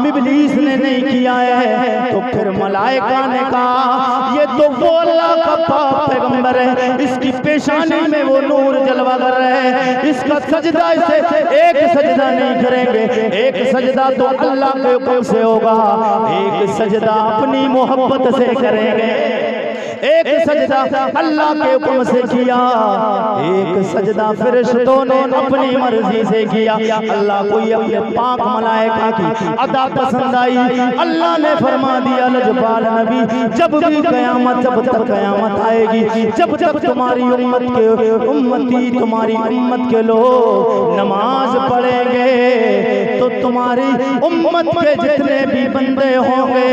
इब्लीस ने नहीं किया है, तो फिर मलाइका ने कहा ये तो वो अल्लाह का पैगंबर है, इसकी पेशानी में वो नूर जलवा कर रहे हैं, इसका सजदा इसे एक सजदा नहीं करेंगे, एक सजदा तो अल्लाह के हुक्म से होगा, एक सजदा अपनी मोहब्बत से करेंगे, एक सजदा अल्लाह के हुक्म से किया, एक सजदा फरिश्तों ने अपनी मर्जी से किया। अल्लाह को ये अपने पाक मलाइका की अदा पसंद आई। अल्लाह ने फरमा दिया लजपाल नबी, जब भी कयामत, जब तक कयामत आएगी, जब तक तुम्हारी तुम्हारी उम्मत के लोग नमाज पढ़ेंगे, तो तुम्हारी उम्मत के जितने भी बंदे होंगे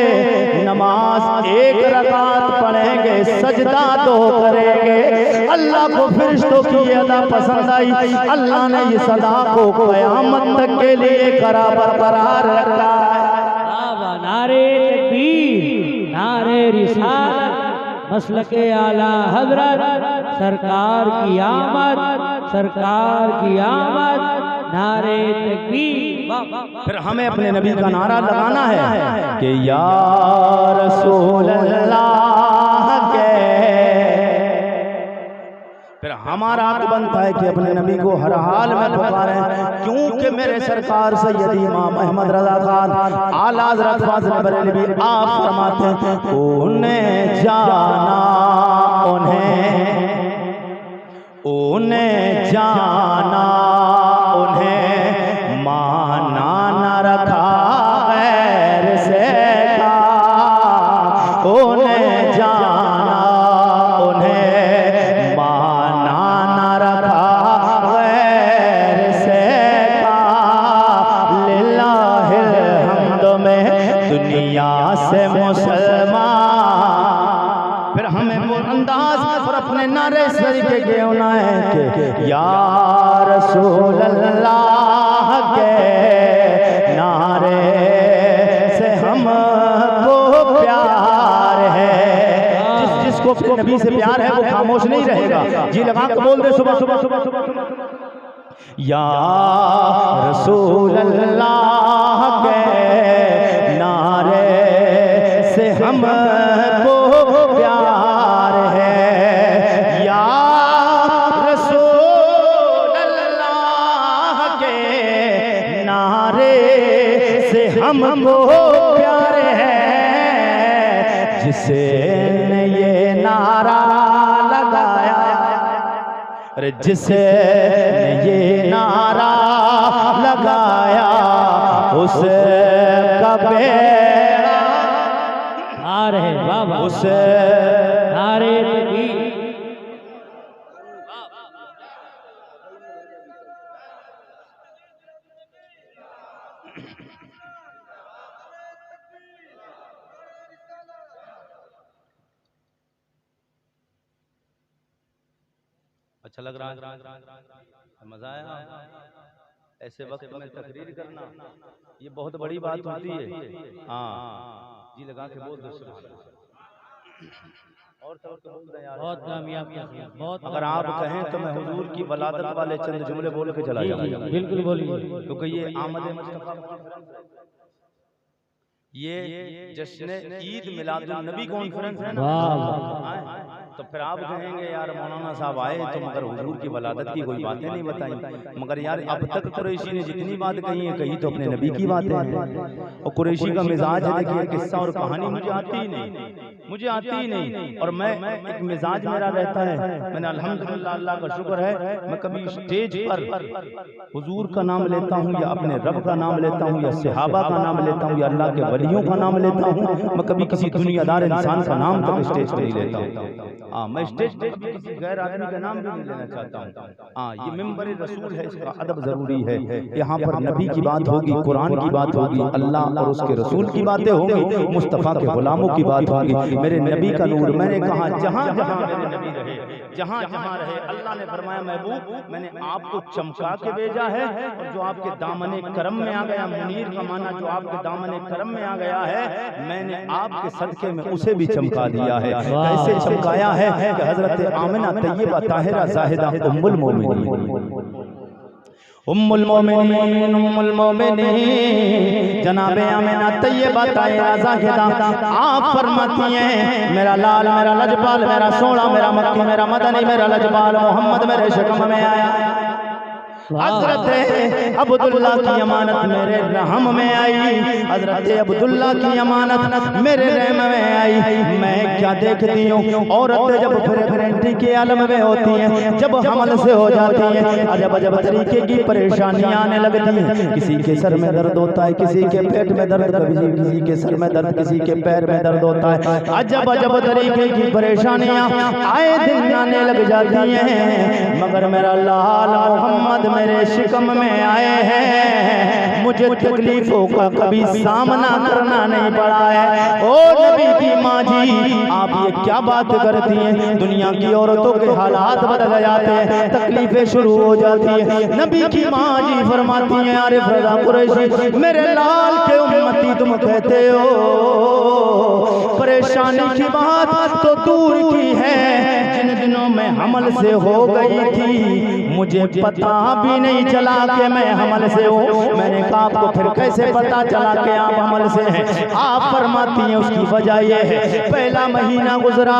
नमाज एक रकात पढ़ेंगे, सजदा दो करेंगे। अल्लाह को फरिश्तों की अदा पसंद आई। अल्लाह ने इस अदा को क़यामत तक के लिए बरकरार रखा है। नारे तकबीर, नारे रिसालत, मसलके आला हज़रत, सरकार की आमद, सरकार की आमद, नारे तकबीर। फिर हमें अपने नबी का नारा लगाना है कि या रसूल अल्लाह के। फिर हमारा हक बनता है कि अपने नबी को हर हाल में पुकारें, क्योंकि मेरे सरकार सैयदी इमाम अहमद रज़ा खान आला हज़रत फाज़िल बरेलवी आप फरमाते हैं, उन्हें जाना, उन्हें जाना, उन्हें माना न रखा गैर से का, उन्हें जाना, उन्हें माना न रखा गैर से का। लिल्लाहिल हम्द में दुनिया से मुसलमान। फिर हमें वो अंदाज और अपने नारे सरीके के होना है कि या रसूल अल्लाह के नारे से हमको प्यार है। जिसको अपने नबी से प्यार है वो खामोश नहीं रहेगा। जी लगा के बोल दे सुबह सुबह सुबह सुबह, या रसूल अल्लाह के नारे से हमको प्यार है, या रसूल अल्लाह हमको प्यारे हैं, जिसे ने ये नारा लगाया, अरे जिसे ने ये नारा लगाया उसे कबे आ रहे बाबा उसे नारे तकबीर। अच्छा लग रहा है, मजा आया। ऐसे वक्त में तकरीर करना ये बहुत बड़ी बात होती है। हाँ जी लगा के बोल दो और बहुत कामयाब बहुत। अगर आप कहें तो मैं हुजूर की वलादत वाले चंद जुमले बोल के चला जाऊंगा। बिल्कुल बोलिए, क्योंकि ये आमद मुस्तफा, ये जश्न ईद मिलादुन नबी कॉन्फ्रेंस है ना। तो फिर आप कहेंगे यार मौलाना साहब आए तो मगर हुजूर की वलादत की कोई बातें नहीं बताई। मगर यार अब तक कुरैशी ने जितनी बात कही है कही तो अपने नबी की बातें हैं। और कुरैशी का मिजाज है, देखिए किस्सा और कहानी मुझे आती ही नहीं, मुझे आती ही नहीं। और मैं एक मिजाज मेरा रहता है, मैंने अल्हम्दुलिल्लाह अल्लाह का शुक्र है मैं कभी स्टेज पर हुजूर का नाम लेता हूँ या अपने रब का नाम लेता हूँ या सहाबा का नाम लेता हूँ या अल्लाह के वलियों का नाम लेता हूँ, मैं कभी किसी दुनियादार इंसान का नाम तक स्टेज पर नहीं लेता हूँ। हाँ मैं स्टेज पर किसी गैर आदमी का नाम भी नहीं लेना चाहता हूँ। हाँ ये मिंबर रसूल है, इसका अदब जरूरी है। यहाँ पर नबी की बात होगी, कुरान की बात होगी, अल्लाह और उसके रसूल की बातें होंगी, मुस्तफ़ा के गुलामों की बात होगी, मेरे नबी का नूर। मैंने कहा जहाँ जहाँ मेरे नबी रहे, जहाँ जहाँ रहे, अल्लाह ने फरमाया महबूब मैंने आपको चमका के भेजा है, और जो आपके दामने करम में आ गया, मुनीर का माना जो आपके दामने करम में आ गया है, मैंने आपके सदके में उसे भी चमका दिया है। कैसे चमकाया है कि हजरत आमिना तैयबा ताहिरा जाहिदा उम्मुल मोमिनीन उम्मुल मोमिनीन जनाबे आमिना तैयबा ताहिरा जाहिदा आप फरमाती हैं मेरा लाल, मेरा लजपाल, मेरा सोना, मेरा मक्की, मेरा मदनी, मेरा लजपाल मोहम्मद मेरे शकम में आया। हजरत अब्दुल्ला की अमानत मेरे रहम में आई, हजरत अब्दुल्ला की अमानत मेरे रहम में आई। मैं क्या देखती हूँ, औरतें जब प्रेगनेंसी के आलम में होती हैं, जब हमल से हो जाती हैं, अजब अजब तरीके की परेशानियां आने लगती हैं। किसी के सर में दर्द होता है, किसी के पेट में दर्द, किसी के सर में दर्द, किसी के पैर में दर्द होता है। अजब अजब तरीके की परेशानियां आए दिन आने लग जाती हैं, मगर मेरा लाल मोहम्मद मेरे शिकम में आए हैं, मुझे तकलीफों का कभी सामना करना नहीं पड़ा है। ओ नबी की माँ जी आप ये क्या बात करती हैं, दुनिया की औरतों के हालात बदल जाते हैं, तकलीफें शुरू हो जाती हैं। नबी की माँ जी फरमाती हैं अरे फरजा कुरैशी मेरे लाल के उम्मती तुम कहते हो, परेशानी की बात तो दूर की है, जिन दिनों में हमल से हो गई थी मुझे पता भी नहीं चला कि मैं हमल से हूँ। मैंने कहा आपको फिर कैसे पता चला कि आप हमल से हैं? आप फरमाती हैं उसकी वजह यह है पहला महीना गुजरा,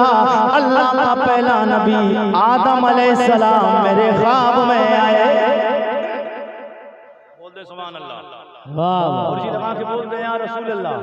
अल्लाह का पहला नबी आदम अलैहिस्सलाम मेरे ख्वाब में आए। बोल दे सुभान अल्लाह। वाह और जी लगा के बोल दे या रसूल अल्लाह।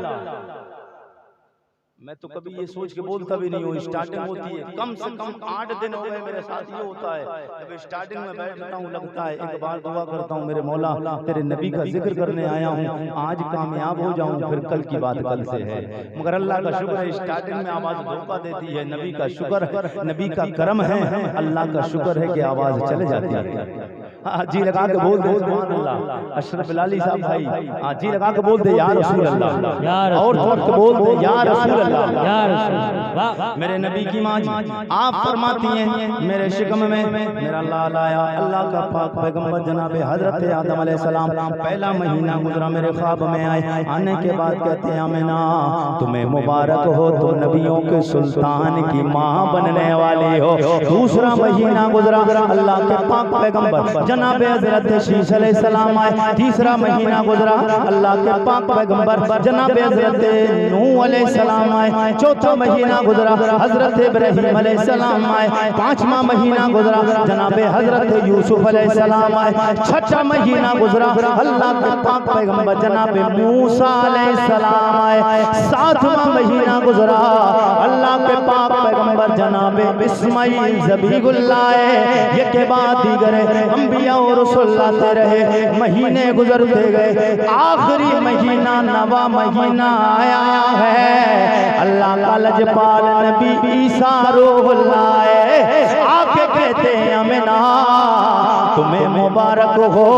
मैं तो कभी ये सोच के बोलता भी नहीं हूँ, स्टार्टिंग होती है कम से कम 8 दिन हो गए मेरे साथ ये होता है, जब स्टार्टिंग में बैठता हूँ लगता है एक बार दुआ करता हूँ मेरे मौला तेरे नबी का जिक्र करने आया हूँ, आज कामयाब हो जाऊँ, फिर कल की बात कल से है। मगर अल्लाह का शुक्र है स्टार्टिंग में आवाज धोखा देती है, नबी का शुक्र है, नबी का करम है, अल्लाह का शुक्र है कि आवाज चले जाती है। हाँ जी लगा के बोल दे सुभान अल्लाह। अशरफ लाली साहब भाई हाँ जी लगा के बोल दे या रसूल अल्लाह, और जोर के बोल दे या रसूल अल्लाह, या रसूल। मेरे नबी की माँ जी आप फरमाती हैं मेरे शिकम में मेरा लाल आया, अल्लाह का पाक पैगंबर जनाबे हजरत आदम अलैहिस्सलाम पहला महीना गुजरा मेरे ख्वाब में आए। आने के बाद कहते हैं आमिना तुम्हें मुबारक हो, तो नबियों के सुल्तान की माँ बनने वाली हो। दूसरा महीना गुजरा, अल्लाह के पाक पैगंबर जनाब हजरत शीश अलैहिस्सलाम आए। तीसरा महीना गुजरा, अल्लाह के पाक पैगंबर जनाब हजरत नूह अलैहिस्सलाम आए। चौथा महीना गुजरा, हजरत इब्राहीम अलैहिस्सलाम आए। पांचवा महीना गुजरा, जनाब हजरत यूसुफ अलैहिस्सलाम आए। छठा महीना गुजरा, अल्लाह के पाक पैगंबर जनाब मूसा अलैहिस्सलाम आए। सातवां महीना गुजरा, अल्लाह के पाक पैगंबर जनाब इस्माईल ज़बीहुल्लाह आए। ये के बाद दीगर अंबिया और रसूल आते रहे, महीने गुजरते गए। आखिरी महीना नवा महीना आया है, अल्लाह का लजपाल नबी ईसा रूहुल्लाह आए। आके कहते हैं अमीना तुम्हें मुबारक हो,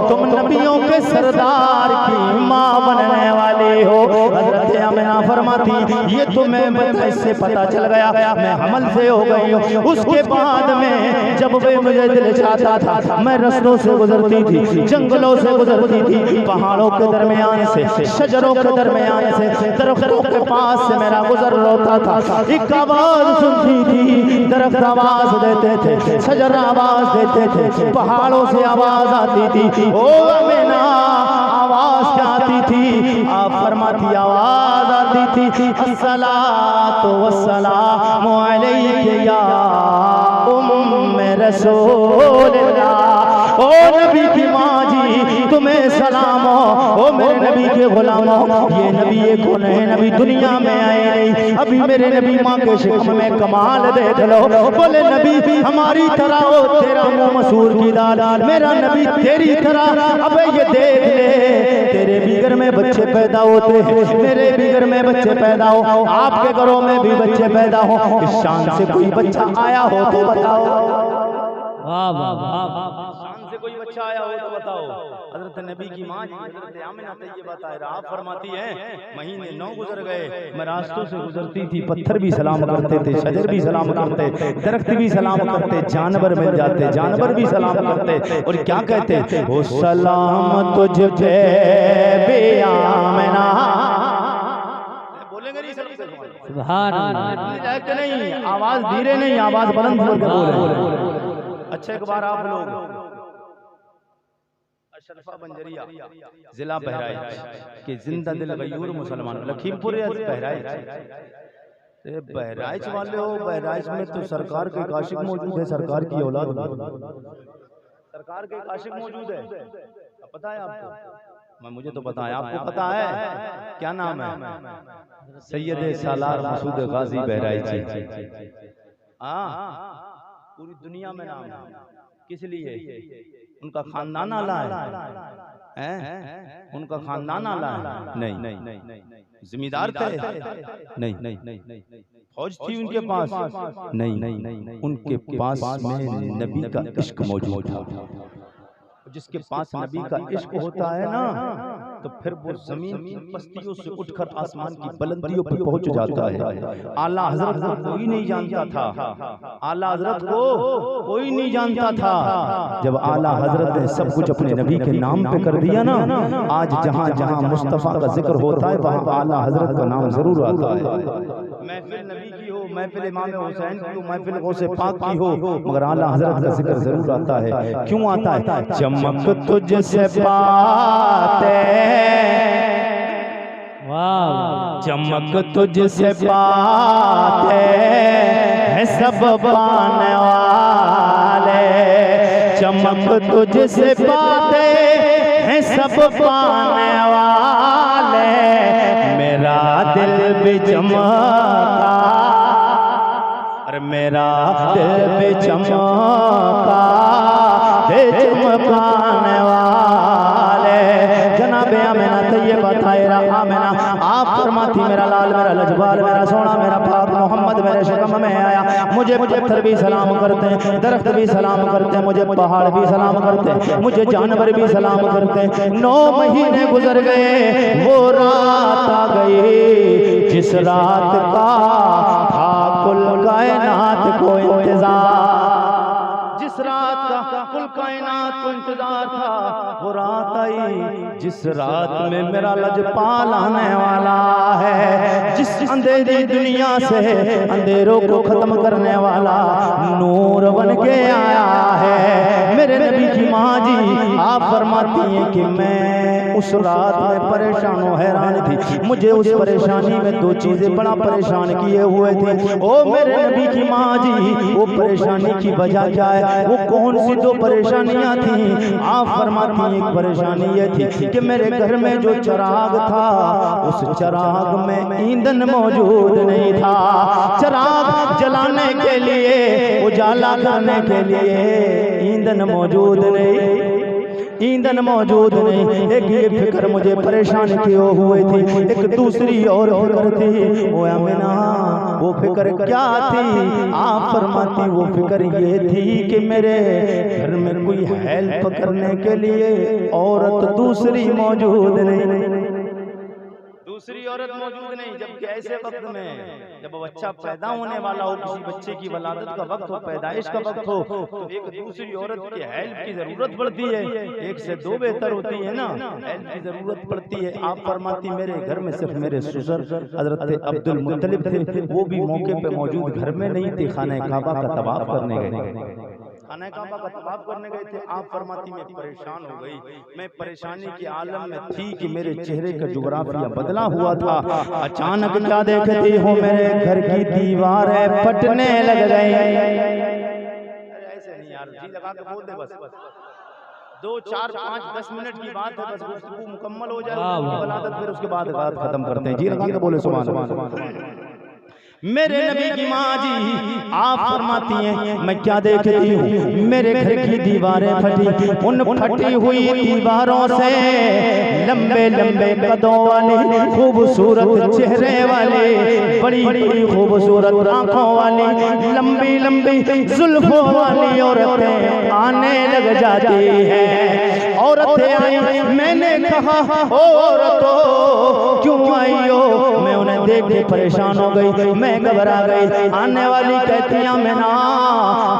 तुम नबियों के सरदार की माँ बनने वाली हो। हजरत अमीना फरमाती ये तुम्हें इससे पता चल गया, मैं हमल से हो गई हूँ। उसके बाद में जब वे मुझे दिल चाहता था, मैं रस्तों से गुजरती थी, जंगलों से गुजरती थी, पहाड़ों के दरमियान से, शजरों के दरमियान से, दरख्तों के पास से मेरा गुजर होता था। एक आवाज सुनती थी, दरख्त आवाज देते थे, शजर आवाज देते थे, पहाड़ों से आवाज आती थी। ओ अमीना आवाज क्या आती थी? आप फरमाती आवाज आती थी अस्सलातु वस्सलामु अलैका या उम्मे रसूलिल्लाह। ओ नबी की माँ जी तुम्हें सलाम हो, ओ मेरे नबी के गुलामों। ये नबी ये कौन है? नबी दुनिया में आए नहीं, अभी मेरे नबी माँ के शिकम में कमाल देख लो। बोले नबी हमारी तरह हो, तेरा मुंह मसूर की दाल, मेरा नबी तेरी तरह। अबे ये देख ले, तेरे भी घर में बच्चे पैदा होते हैं, मेरे भी घर में बच्चे पैदा हो, आपके घरों में भी बच्चे पैदा हो। इस शान से कोई बच्चा आया हो तो बताओ। वाह वाह वाह। शान से कोई बच्चा आया हो तो बताओ। हजरत नबी की माँ हजरत आमिना तैयबा ताहिरा आप फरमाती हैं महीने 9 गुजर गए, मैं रास्तों से गुजरती थी, पत्थर भी सलाम करते थे, शजर भी सलाम करते, दरख्त भी सलाम करते, जानवर मिल जाते, जानवर भी सलाम करते। और क्या कहते? हो सलाम तुझ पे बे आमिना। बोलेंगे नहीं सब सुभान अल्लाह। नहीं, आवाज धीरे नहीं, आवाज बुलंद करके बोले। अच्छा एक बार आप लोग अशरफा बंजरिया जिला बहराइच के जिंदा दिल गयूर मुसलमान लखीमपुर या बहराइच, बहराइच वाले हो। बहराइच में तो सरकार के काशिक मौजूद है, सरकार की औलाद, सरकार के काशिक मौजूद है। पता है आपको? मैं मुझे तो पता है, आपको पता है? क्या नाम है? सैयद सालार मसूद गाजी बहराइची। हाँ पूरी दुनिया में नाम है। किस लिए? उनका खानदान आला है, उनका खानदान आला है। नहीं जिम्मेदार थे, नहीं फौज थी उनके पास, नहीं उनके पास में नबी का इश्क मौजूद था। जिसके पास नबी का इश्क होता है ना, तो फिर वो जमीन की पस्तियों से उठकर आसमान की बुलंदियों पर पहुंच जाता है। आला हजरत को कोई नहीं जानता था, आला हजरत को कोई नहीं जानता था। जब आला हजरत ने सब कुछ अपने नबी के नाम पे कर दिया ना, आज जहां जहां मुस्तफा का जिक्र होता है वहां आला हजरत का नाम जरूर आता है। महफिल नबी की हो, महफिल इमाम हुसैन की हो, महफिल गौसे पाक की हो, मगर आला हजरत का जिक्र जरूर आता है। क्यों आता है? चमक तुझसे पाते, वाह, चमक तुझसे पाते हैं सब पाने वाले, चमक तुझसे पाते हैं सब पाने वाले, मेरा दिल भी चमका, अरे मेरा दिल भी चमका चमकाने वाले। जनाब आमिना तैयबा ताहिरा आमिना आप फरमाती मेरा लाल, मेरा लजबाल, मेरा सोना, मेरा पाक मोहम्मद मेरे शिकम में आया। मुझे पत्थर भी सलाम करते हैं, दरख्त भी सलाम करते हैं, मुझे पहाड़ भी सलाम करते हैं, मुझे जानवर भी सलाम करते हैं। 9 महीने गुजर गए, वो रात आ गई जिस रात का था कुल कायनात को इंतजार, जिस रात का कुल कायनात को इंतजार था, वो रात आई जिस रात में मेरा लजपाल आने वाला है, जिस इस अंधेरी दुनिया से अंधेरों को खत्म करने वाला नूर बन के आया है। मेरे नबी की माँ जी आप फरमाती हैं कि मैं उस रात में परेशान और हैरान थी। मुझे उस परेशानी में दो चीजें बड़ा परेशान किए हुए थे। ओ मेरे नबी की माँ जी वो परेशानी की वजह क्या है, वो कौन सी दो परेशानियां थी? आप फरमाती हैं एक परेशानी ये थी कि मेरे घर में जो चिराग था उस चिराग में ईंधन मौजूद नहीं था। चिराग जलाने के लिए, उजाला करने के लिए ईंधन मौजूद नहीं, ईंधन मौजूद नहीं। एक ये फिक्र मुझे परेशान किए हुए थी। एक दूसरी और फिक्र थी, वो आमिना वो फिक्र क्या थी? आप फरमाती वो फिक्र ये थी कि मेरे घर में कोई हेल्प करने के लिए औरत दूसरी मौजूद नहीं, दूसरी औरत मौजूद नहीं। जबकि ऐसे वक्त में जब बच्चा पैदा होने वाला हो, किसी बच्चे की वलादत का वक्त हो, पैदाइश का वक्त हो, तो एक दूसरी औरत की हेल्प की जरूरत पड़ती है। एक से दो बेहतर होती है ना, हेल्प की जरूरत पड़ती है। आप फरमाती मेरे घर में सिर्फ मेरे ससुर हजरत अब्दुल मुत्तलिब थे, वो भी मौके पे मौजूद घर में नहीं थे, खाने काबा का तवाफ करने गए, खाना काबा का तवाफ करने गए थे। आप फरमाती मैं परेशान हो गई, मैं परेशानी के आलम में थी कि मेरे चेहरे का जुगराफिया बदला हुआ था। अचानक क्या देखती हूँ, मेरे घर की दीवारें फटने लग गई। ऐसे नहीं यार, जी लगा के बोल दे बस, 2 4 5 10 मिनट की बात है, बस गुफ्तगू मुकम्मल हो जाए वलादत, फिर उसके बाद बात खत्म करते हैं। जी लगा के बोले सुभान अल्लाह। मेरे नबी की माँ जी आप फरमाती हैं मैं क्या देखती हूँ, मेरे घर की दीवारें फटी, उन फटी हुई दीवारों से लंबे लंबे कदों वाली खूबसूरत चेहरे वाली, बड़ी बड़ी खूबसूरत आंखों वाली, लंबी लंबी जुल्फों वाली औरतें आने लग जाती हैं। औरतें आई, मैंने कहा औरतों क्यों आई हो? मैं उन्हें देख के परेशान हो गई, मैं घबरा गई। आने वाली कहती आमिना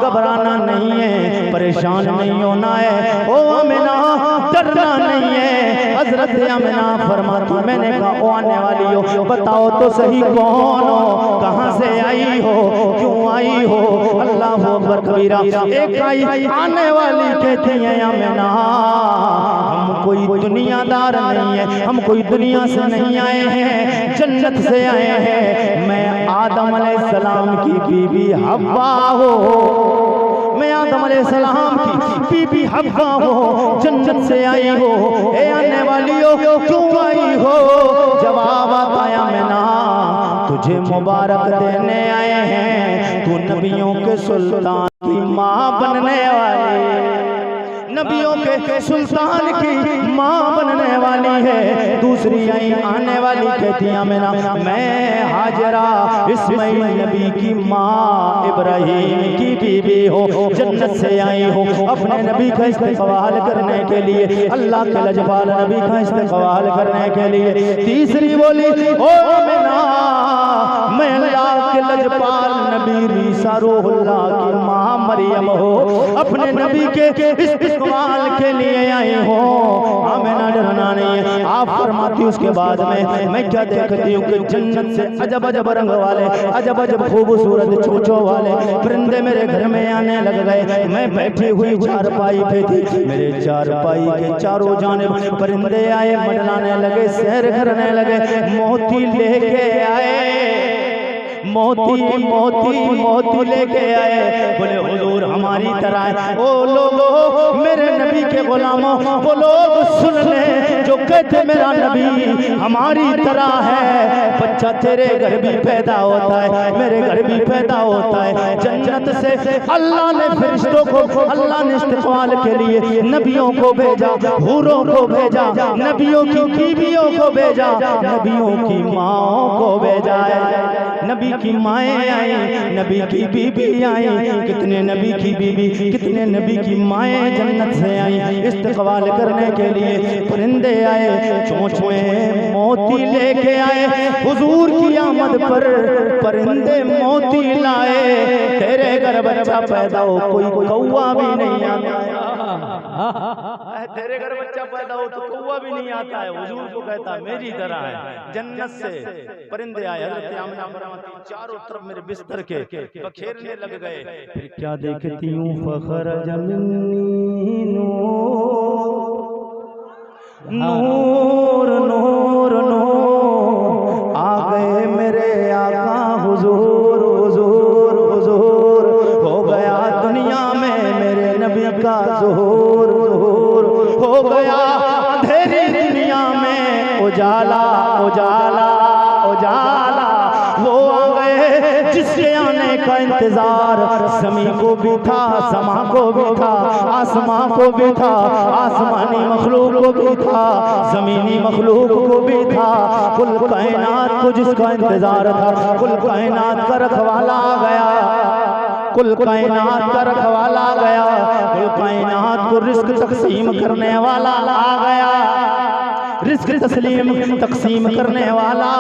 घबराना नहीं है, परेशान नहीं होना है, ओ आमिना डरना नहीं है। हजरत आमिना फरमाती मैंने कहा ओ आने वाली हो बताओ तो सही कौन हो, कहाँ से आई हो, क्यों आई हो? अल्लाह अकबर कबीरा। एक आई आने वाली कहती है आमिना हम कोई दुनियादार नहीं है, हम कोई दुनिया से नहीं आए हैं, जन्नत से आए हैं। मैं आदम अलैहिस्सलाम की बीबी हव्वा हो, मैं आदम अलैहिस्सलाम की बीबी हव्वा हो, जन्नत से आई हो। ए आने वाली हो क्यों आई हो? जवाब आता आमिना तुझे मुबारक देने आए हैं, तू नबियों के सुल्तान की माँ बनने वाली, नबियों के सुल्तान की माँ बनने वाली है। दूसरी आई आने वाली कहती आमिना मैं हाजरा इस्माइल नबी की माँ इब्राहीम की बीबी हो, जन्नत से आई हो अपने नबी का इस्तेक़बाल करने के लिए, अल्लाह के लजपाल नबी का इस्तेक़बाल करने के लिए। तीसरी बोली ओ आमिना मैं अल्लाह के लजपाल नबी ईसा रूहुल्लाह की माँ मरियम हो, अपने नबी के इस्तेक़बाल के लिए आई हो। आमिना डरना नहीं है। आप फरमाती उसके बाद में मैं क्या देखती हूँ कि जन्नत से अजब अजब रंग वाले, अजब अजब खूबसूरत चोंचों वाले परिंदे मेरे घर में आने लग गए। मैं बैठी हुई चारपाई पे थी, मेरे चारपाई के चारों जानिब परिंदे आए, मंडलाने लगे, सैर करने लगे, मोती लेके आए, मोती मोती मोती लेके आए। बोले हुजूर हमारी तरह ओ लोगों मेरे नबी के गुलामों, वो लोग सुन ले जो कहते मेरा नबी हमारी तरह है। बच्चा तेरे घर भी पैदा होता है, मेरे घर भी पैदा होता है। जन्नत से अल्लाह ने फरिश्तों को, अल्लाह ने इस्तेक़बाल के लिए नबियों को भेजा, हूरों को भेजा, नबियों की बीवियों को भेजा, नबियों की माँओं को भेजा है। नबी की माएँ आई, नबी की बीबी आई, कितने नबी की बीबी, कितने नबी की माएँ जन्नत से आई इस्तेक़बाल करने के लिए। परिंदे आए, चोंच में मोती लेके आए, हुजूर की आमद पर परिंदे मोती लाए। तेरे घर बच्चा पैदा हो कोई कौवा भी नहीं आता, तेरे घर बच्चा पैदा हो तो कौवा भी नहीं आता है, हुजूर को कहता है मेरी तरह है। जन्नत से परिंदे आए, हज़रत आमिना फरमाती चारों तरफ मेरे बिस्तर के बखेरने लग गए। फिर क्या देखती हूँ, फखरज मिन्नी नूर नूर नूर, आ गए मेरे आका हुजूर हुजूर हुजूर, हो गया दुनिया में मेरे नबी का ज़ुहूर ज़ुहूर, हो गया अंधेरी दुनिया में उजाला उजाला उजाला। वो आ गए जिसके आने का इंतजार ज़मीन को भी था, समा को भी था, आसमां को भी था, आसमानी मखलूक को भी था, ज़मीनी मखलूक को भी था। कुल कायनात को जिसका इंतजार था, कुल कायनात का रखवाला आ गया, कुल कायनात का रखवाला आ गया, कुल कायनात को रिस्क तकसीम करने वाला आ गया, रिस्क तस्लीम तकसीम करने वाला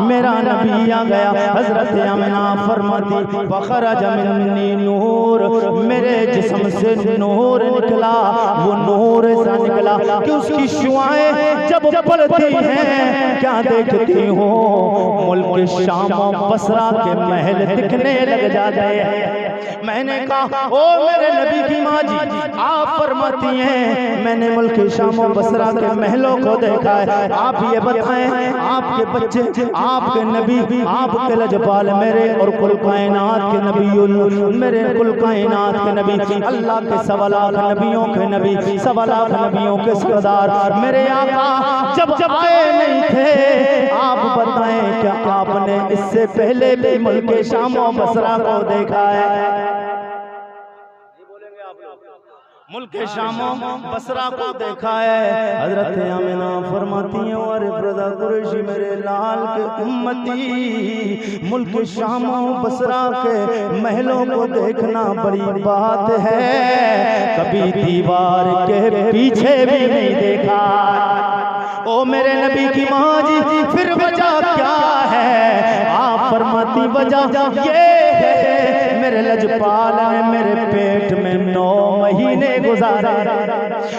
मेरा नबी आ गया। हज़रत आमिना फरमाती फखरज मिन्नी नूर, मेरे जिस्म से नूर निकला, वो नूर ऐसा निकला कि उसकी शुआएं जब पड़ती हैं क्या देखती हो, मुल्क शाम और बसरा के महल दिखने लग जाते हैं। मैंने कहा ओ मेरे नबी की माँ जी, आप फरमाती हैं मैंने मुल्क शाम और बसरा के महलों को देखा है, आप ये बताएं आपके बच्चे, आपके नबी, आपके लजपाल मेरे और कुल कायनात के नबी, मेरे कुल कायनात के नबी, अल्लाह के सवा लाख नबियों के नबी, सवा लाख नबियों के सरदार मेरे आका जब जब आए नहीं थे, आप बताएं क्या आपने इससे पहले भी मुल्क शाम और बसरा को देखा है? मुल्क शाम बसरा को देखा है। हज़रत आमिना फरमाती हैं और रज़ा कुरैशी मेरे लाल के उम्मती, मुल्क शाम बसरा के महलों को देखना बड़ी बात है, कभी दीवार के पीछे भी नहीं देखा। ओ मेरे नबी की माँ जी फिर वजह क्या है? आप फरमाती वजह ये है मेरे लजपाल ने मेरे पेट में 9 महीने गुजारे,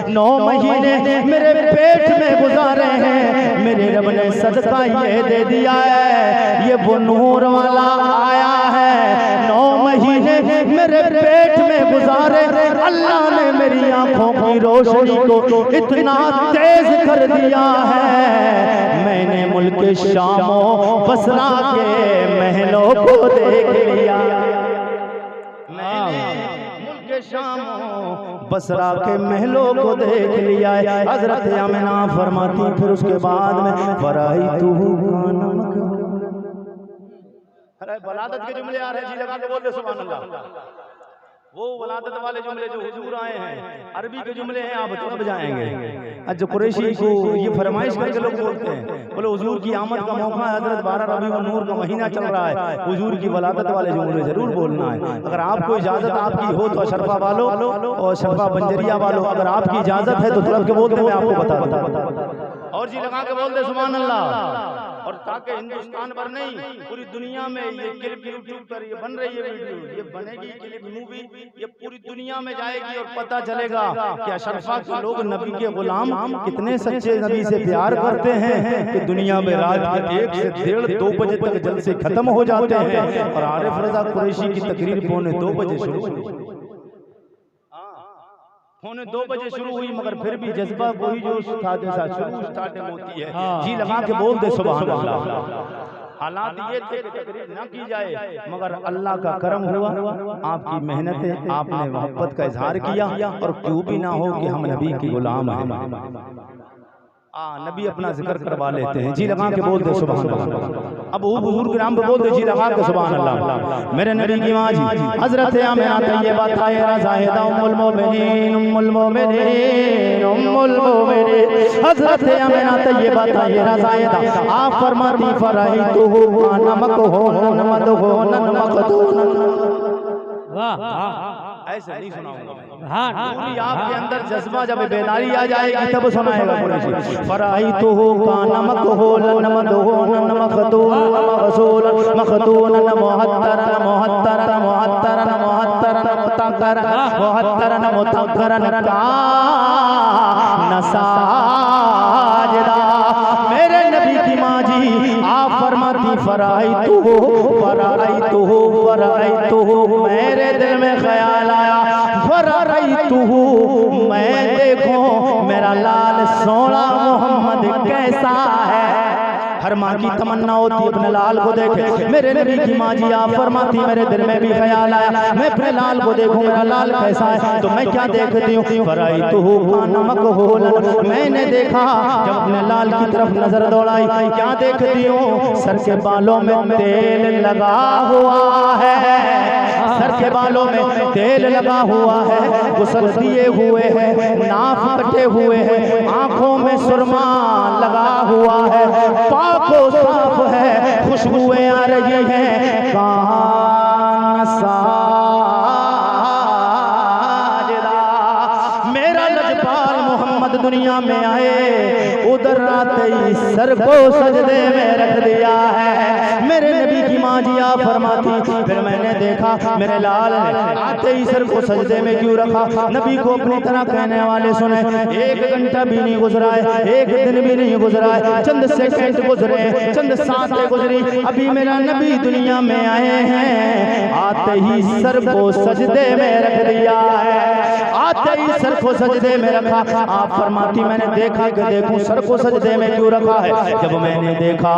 9 महीने मेरे पेट में गुजारे हैं, मेरे रब ने सदका ये दे दिया है, ये वो नूर वाला आया है। 9 महीने मेरे पेट में गुजारे, अल्लाह ने मेरी आंखों की रोशनी को इतना तेज कर दिया है, मैंने मुल्क शाम बसरा के महलों को देख लिया, मैंने शाम बसरा के महलों को देख लिया है। हज़रत आमिना फरमाती फिर उसके बाद में फराई तू वलादत के जुमले आ रहे हैं, जी लगा के बोल दे सुभान अल्लाह। वो वलादत वाले जुमले जो हुजूर आए हैं अरबी के जुमले हैं, आप तब जाएंगे। आज जो कुरैशी को ये फरमाइश करके लोग बोलते हैं, बोले हुजूर की आमद का मौका है, हज़रत 12 रबीउल नूर का महीना चल रहा है, हुजूर की वलादत वाले जुमले जरूर बोलना है। अगर आपको इजाजत आपकी हो तो अशरफा वालों और शरफा बंजरिया वालों, अगर आपकी इजाजत है तो तलब के बोल दे, मैं आपको बता और जी लगा के बोल दे सुभान अल्लाह। और ताकि हिंदुस्तान पर नहीं पूरी दुनिया में ये क्लिप यूट्यूब पर ये बन रही है वीडियो, ये बनेगी क्लिप मूवी, ये पूरी दुनिया में जाएगी और पता चलेगा कि अशरफा के लोग नबी के गुलाम कितने सच्चे नबी से प्यार करते हैं कि दुनिया में रात के 1 से 1:30 2 बजे तक जलसे खत्म हो जाते हैं और आरिफ रजा कुरैशी की तकरीर पौने 2 बजे शुरू हुई, पौने 2 बजे शुरू हुई, मगर फिर भी जज्बा वही जो स्टार्टिंग होती है। जी लगा के बोल दे सुभान अल्लाह। हालात ये थे कि तकरीर ना की जाए, मगर अल्लाह का करम हुआ, आपकी मेहनत है, आपने मोहब्बत का इजहार किया, और क्यों भी ना हो कि हम नबी के गुलाम हैं, नबी अपना जिक्र करवा लेते हैं। जी लगा के बोल दे सुभान अल्लाह। अब हुजूर के नाम पे बोल दे जी लगा के सुभान अल्लाह। मेरे नबी की माँ जी हज़रत आमिना तैयबा ताहिरा ज़ाहिदा उम्मुल मोमिनीन उम्मुल मोमिनीन उम्मुल मोमिनीन, हज़रत आमिना तैयबा ताहिरा ज़ाहिदा आप फरमाती फराइतुहु नमकहु नमदहु नमकदून। वाह, ऐसे नहीं सुनाऊंगा, पूरी आपके अंदर जज्बा जब बेदारी आ जाएगी तब सुनाएगा कुरैशी। फराइतुहु का नमक हो नमदहु नमकदून मगसूलन मखदूनन मुहत्तरन मुहत्तरन मुहत्तरन मुहत्तरन मुतक्कर मुहत्तरन मुतक्कर करन का नसाजदा। मेरे नबी की माँ जी आप फरमाती फराई तू मेरे दिल में ख्याल आया फराई तू मैं देखो मेरा लाल सोना मोहम्मद कैसा है। हर माँ की तमन्ना होती अपने लाल को देखे। मेरे नबी की माँ जी आप फरमाती मेरे दिल में भी ख्याल आया मैं अपने लाल को देखूं मेरा लाल कैसा है। तो मैं क्या देखती हूँ फराई तू नमक होलन। मैंने देखा जब अपने लाल की तरफ नजर दौड़ाई क्या देखती हूँ सर के बालों में तेल लगा हुआ है। सर के बालों में तेल लगा हुआ है गुस्ल दिए हुए हैं नाक कटे हुए हैं आंखों में सुरमा लगा हुआ है पाको साफ है खुशबुएं आ रही हैं कान साजदा। मेरा लजपाल मोहम्मद दुनिया में आए उधर आते ही सर को सजदे में रख दिया है। मेरे नबी की माँ जी आप फरमाती फिर मैंने देखा मेरे लाल ने आते ही सर को सजदे में क्यों रखा। नबी को अपनी तरह कहने वाले सुने 1 घंटा भी नहीं गुजरा है 1 दिन भी नहीं गुजरा है चंद सेकंड गुजरे चंद सांसें गुजरी अभी मेरा नबी दुनिया में आए हैं आते ही सर को सजदे में रख दिया है। आते ही सर को सजदे में रखा। आप फरमाती मैंने देखा कि देखूं सर को सजदे में क्यों रखा है। जब मैंने देखा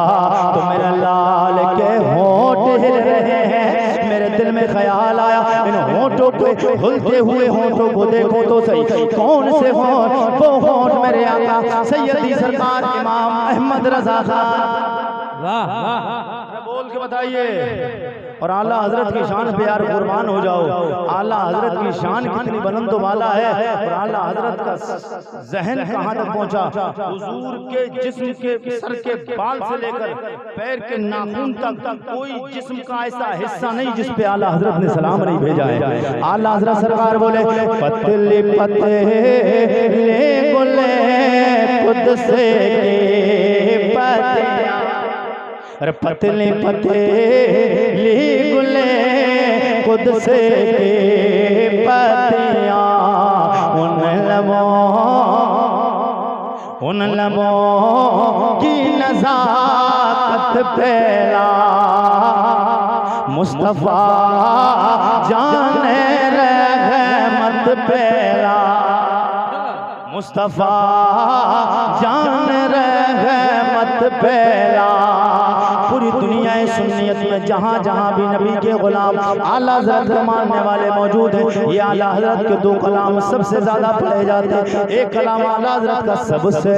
तो मेरा लाल के होंठ हिल रहे हैं। मेरे दिल में ख्याल आया इन होंठों को हिलते हुए होंठों को देखो तो सही कौन से होंठ। वो होंठ मेरे आका सैयदी सरकार इमाम अहमद रजा खान। वाह वाह बोल के बताइए। और आला हजरत की शान पे यार कुर्बान हो जाओ। आला हजरत की शान कितनी बुलंद वाला है और आला हजरत का जहन कहाँ तक पहुँचा। हुजूर के जिस्म के सर के बाल से लेकर पैर के नाखून तक कोई जिस्म का ऐसा हिस्सा नहीं जिस पे आला हजरत ने सलाम नहीं भेजा है। आला हजरत सरकार बोले पतले पतले बोले खुद से अरे पतले पतले गुले खुद से पतिया उन लबों की नज़ाकत पहला मुस्तफ़ा जाने रहमत पहला मुस्तफ़ा जान रहमत पहला। पूरी दुनिया सुन्नियत में जहाँ जहाँ भी नबी के गुलाम आला हज़रत को मानने वाले मौजूद हैं ये आला हज़रत के 2 कलाम सबसे ज़्यादा पढ़े जाते हैं। एक कलाम आला हज़रत का सबसे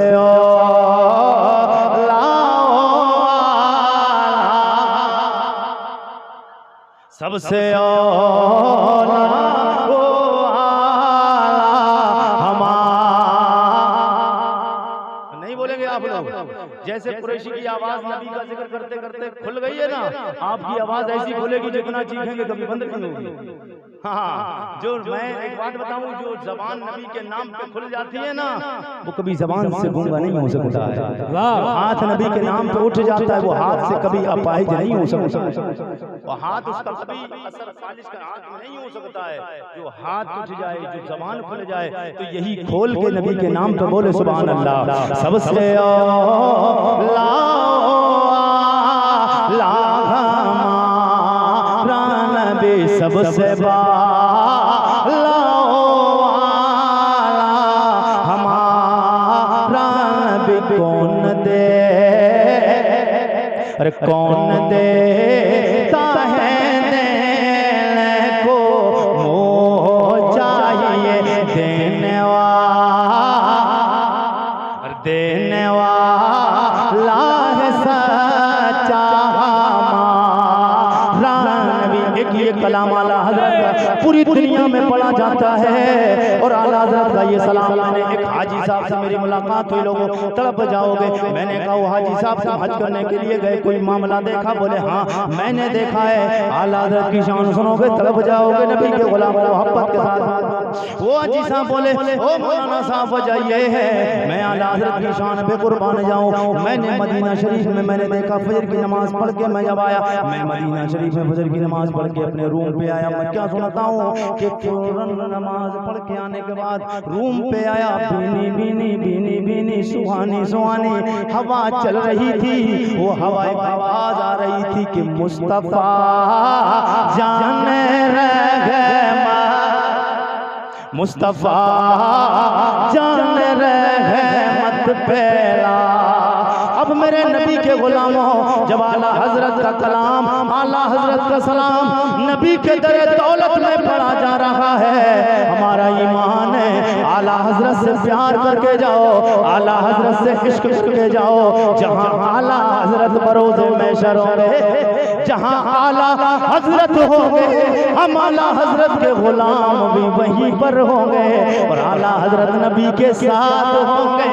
सबसे जैसे कुरैशी की आवाज नबी का जिक्र करते करते खुल गई है ना आपकी आवाज ऐसी खुलेगी जितना चीखेंगे कभी बंद नहीं होगी। हाँ जो मैं एक बात बताऊं जो जबान नबी के नाम पे खुल जाती है ना वो कभी जबान से गूंगा नहीं हो सकता है। हाथ नबी के नाम पे उठ जाता है वो हाथ से कभी अपाहिज नहीं हो सकता। वो हाथ उसका कभी असर खालिश का हाथ में नहीं हो सकता है। जो हाथ उठ जाए जो जबान खुल जाए तो यही खोल के नबी के नाम पे बोले सुभान अल्लाह। सबसे सबसे हमारा नबी कौन दे अरे कौन देता है देने को मोह चाहिए देने वाला है सच्चा ये कलाम आला हज़रत का पूरी दुनिया में पढ़ा जाता है। और आला हज़रत का ये सलाम मैंने एक हाजी साहब से मेरी मुलाकात हुई लोगों तड़प जाओगे। मैंने कहा वो हाजी साहब से हज करने के लिए गए कोई मामला देखा बोले हाँ मैंने देखा है। आला हज़रत की शान सुनोगे तड़प जाओगे नबी के गुलाम मोहब्बत के साथ। वो हाजी साहब बोले ओ मौलाना साहब वजह ये है मैं आला हज़रत की शान पे कुर्बान जाऊँ। मैंने मदीना शरीफ में मैंने देखा फजर की नमाज पढ़ के मैं जब आया मैं मदीना शरीफ में फजर की नमाज पढ़ के अपने रूम पे आया। मैं क्या सुनता हूँ कि फौरन नमाज पढ़ के आने के बाद रूम पे आया, बीनी बीनी बीनी बीनी सुहानी सुहानी हवा चल रही थी। वो हवा एक आवाज आ रही थी कि मुस्तफा जाने रहमा, मुस्तफा जाने रहमत फैला। अब मेरे नबी के गुलामों, जब आला हजरत का कलाम, आला हजरत का सलाम नबी के दर दौलत में पढ़ा जा रहा है, हमारा ईमान है आला हजरत से प्यार करके जाओ, आला हजरत से इश्क करके जाओ। जहां आला हजरत बरोज़े महशर होंगे, जहां आला हजरत होंगे, हम आला हजरत के गुलाम भी वहीं पर होंगे और आला हजरत नबी के साथ होंगे।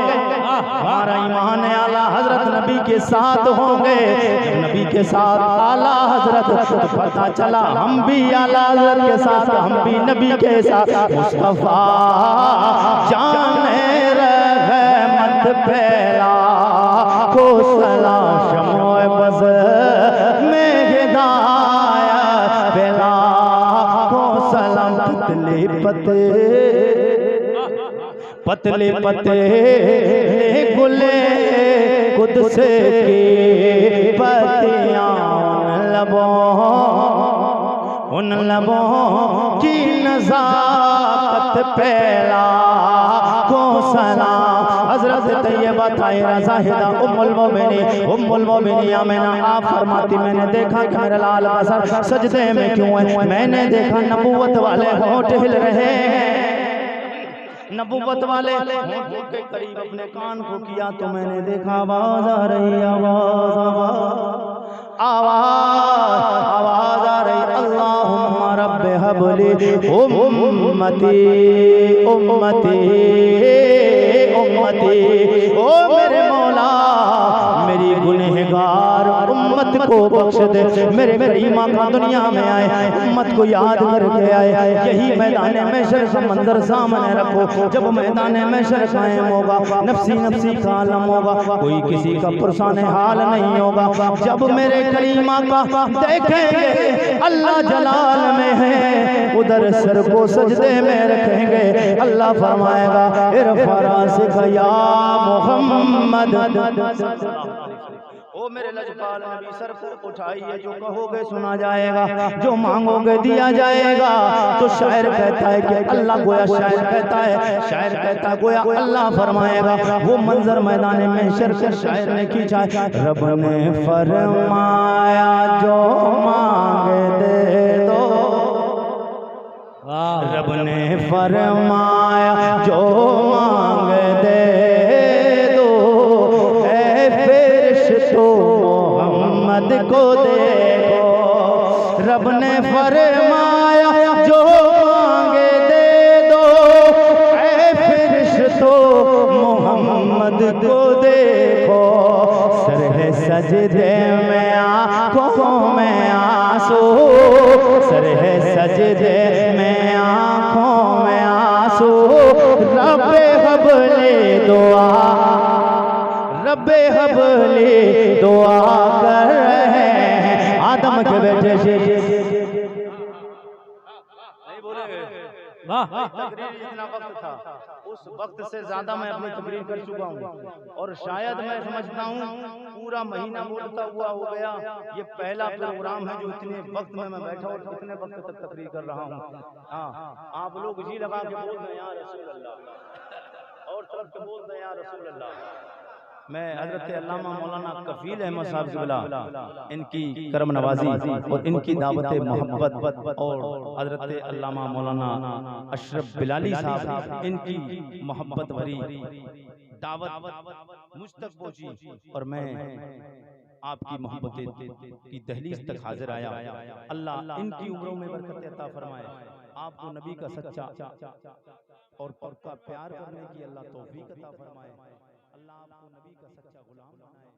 हमारा ईमान है आला हजरत नबी के साथ होंगे। जब नबी के साथ आला हजरत, तो पता चला हम भी आला हजरत के साथ, हम भी नबी के साथ। मुस्तफा जाने रहमत फैला को सलाम शमोए बज़ में हिदायत फैला को सलाम। पतले पतले गुले कुदस की पत्तियां उन लबों की नज़ाकत फैला को सलाम। हजरत तैयबा ताहिरा ज़ाहिदा उम्मुल मोमिनीन आमिना आप फरमाती, मैंने देखा कि मेरा लाल बसर सजदे में क्यों है। मैंने देखा नबूवत वाले होंठ हिल रहे हैं, नबूवत वाले होंठ के करीब अपने कान को किया तो मैंने देखा आवाज आ रही, आवाज आ रही, अल्लाहुम्मा रब्बि हबली उम्मती उम्मती उम्मती। ओ मेरे मौला, मेरी गुनहगार उम्मत को बख्श दे। मेरे करीम आका दुनिया में आए, उम्मत को याद करके आए। यही मैदान महशर का मंजर सामने रखो। जब मैदान महशर कायम होगा, नफ्सी नफ्सी का आलम होगा, कोई किसी का पुरसाने हाल नहीं होगा। जब मेरे करीम आका देखेंगे अल्लाह जलाल में है, उधर सर को सजदे में रखेंगे। अल्लाह फरमाएगा इरफा रासिक या मोहम्मद। ओ मेरे लजपाल नबी, सर को उठाइए, जो कहोगे सुना जाएगा, जो मांगोगे दिया जाएगा। तो शायर कहता है कि अल्लाह गोया शायर कहता है, शायर कहता है गोया अल्लाह फरमाएगा। वो मंजर मैदान महशर से शायर ने खींचा। रब ने फरमाया जो मांगे दे दो, रब ने फरमाया जो मांगे दे दो, ऐ फरिश्तो मोहम्मद को देखो। रब ने फरमाया जो मांगे दे दो, ऐ फरिश्तो मोहम्मद को देखो। सर है सजदे में आँखों में आंसू, सर है सजदे में आँखों में आंसू। रब्बे हबले दुआ, रब्बे हबले दुआ कर रहे हैं आदम के बेटे से। नहीं बोलेंगे तकरीर जितना वक्त था, उस वक्त से ज्यादा मैं अपनी तकरीर कर चुका हूँ और शायद मैं समझता हूँ पूरा महीना बोलता हुआ हो गया। ये पहला प्रोग्राम है जो इतने वक्त में मैं बैठा और इतने वक्त तक तकरीर कर रहा हूँ। हाँ, आप लोग जी लगा के बोल रहे हैं या रसूल अल्लाह, और तरफ के बोल रहे हैं या रसूल अल्लाह। मैं हजरत अल्लामा मौलाना कफील अहमद साहब क़िबला, इनकी करम नवाजी और इनकी दावत मोहब्बत, और हजरत अल्लामा मौलाना अशरफ बिलाली साहब, इनकी मोहब्बत भरी दावत मुझ तक पहुंची और मैं आपकी मोहब्बत की दहलीज तक हाजिर आया। अल्लाह इनकी उम्रों में बरकत अता फरमाए, आपको नबी का सच्चा और पक्का प्यार करने की अल्लाह तौफीक अता फरमाए। अल्लाह आपको नबी का सच्चा गुलाम बनाए।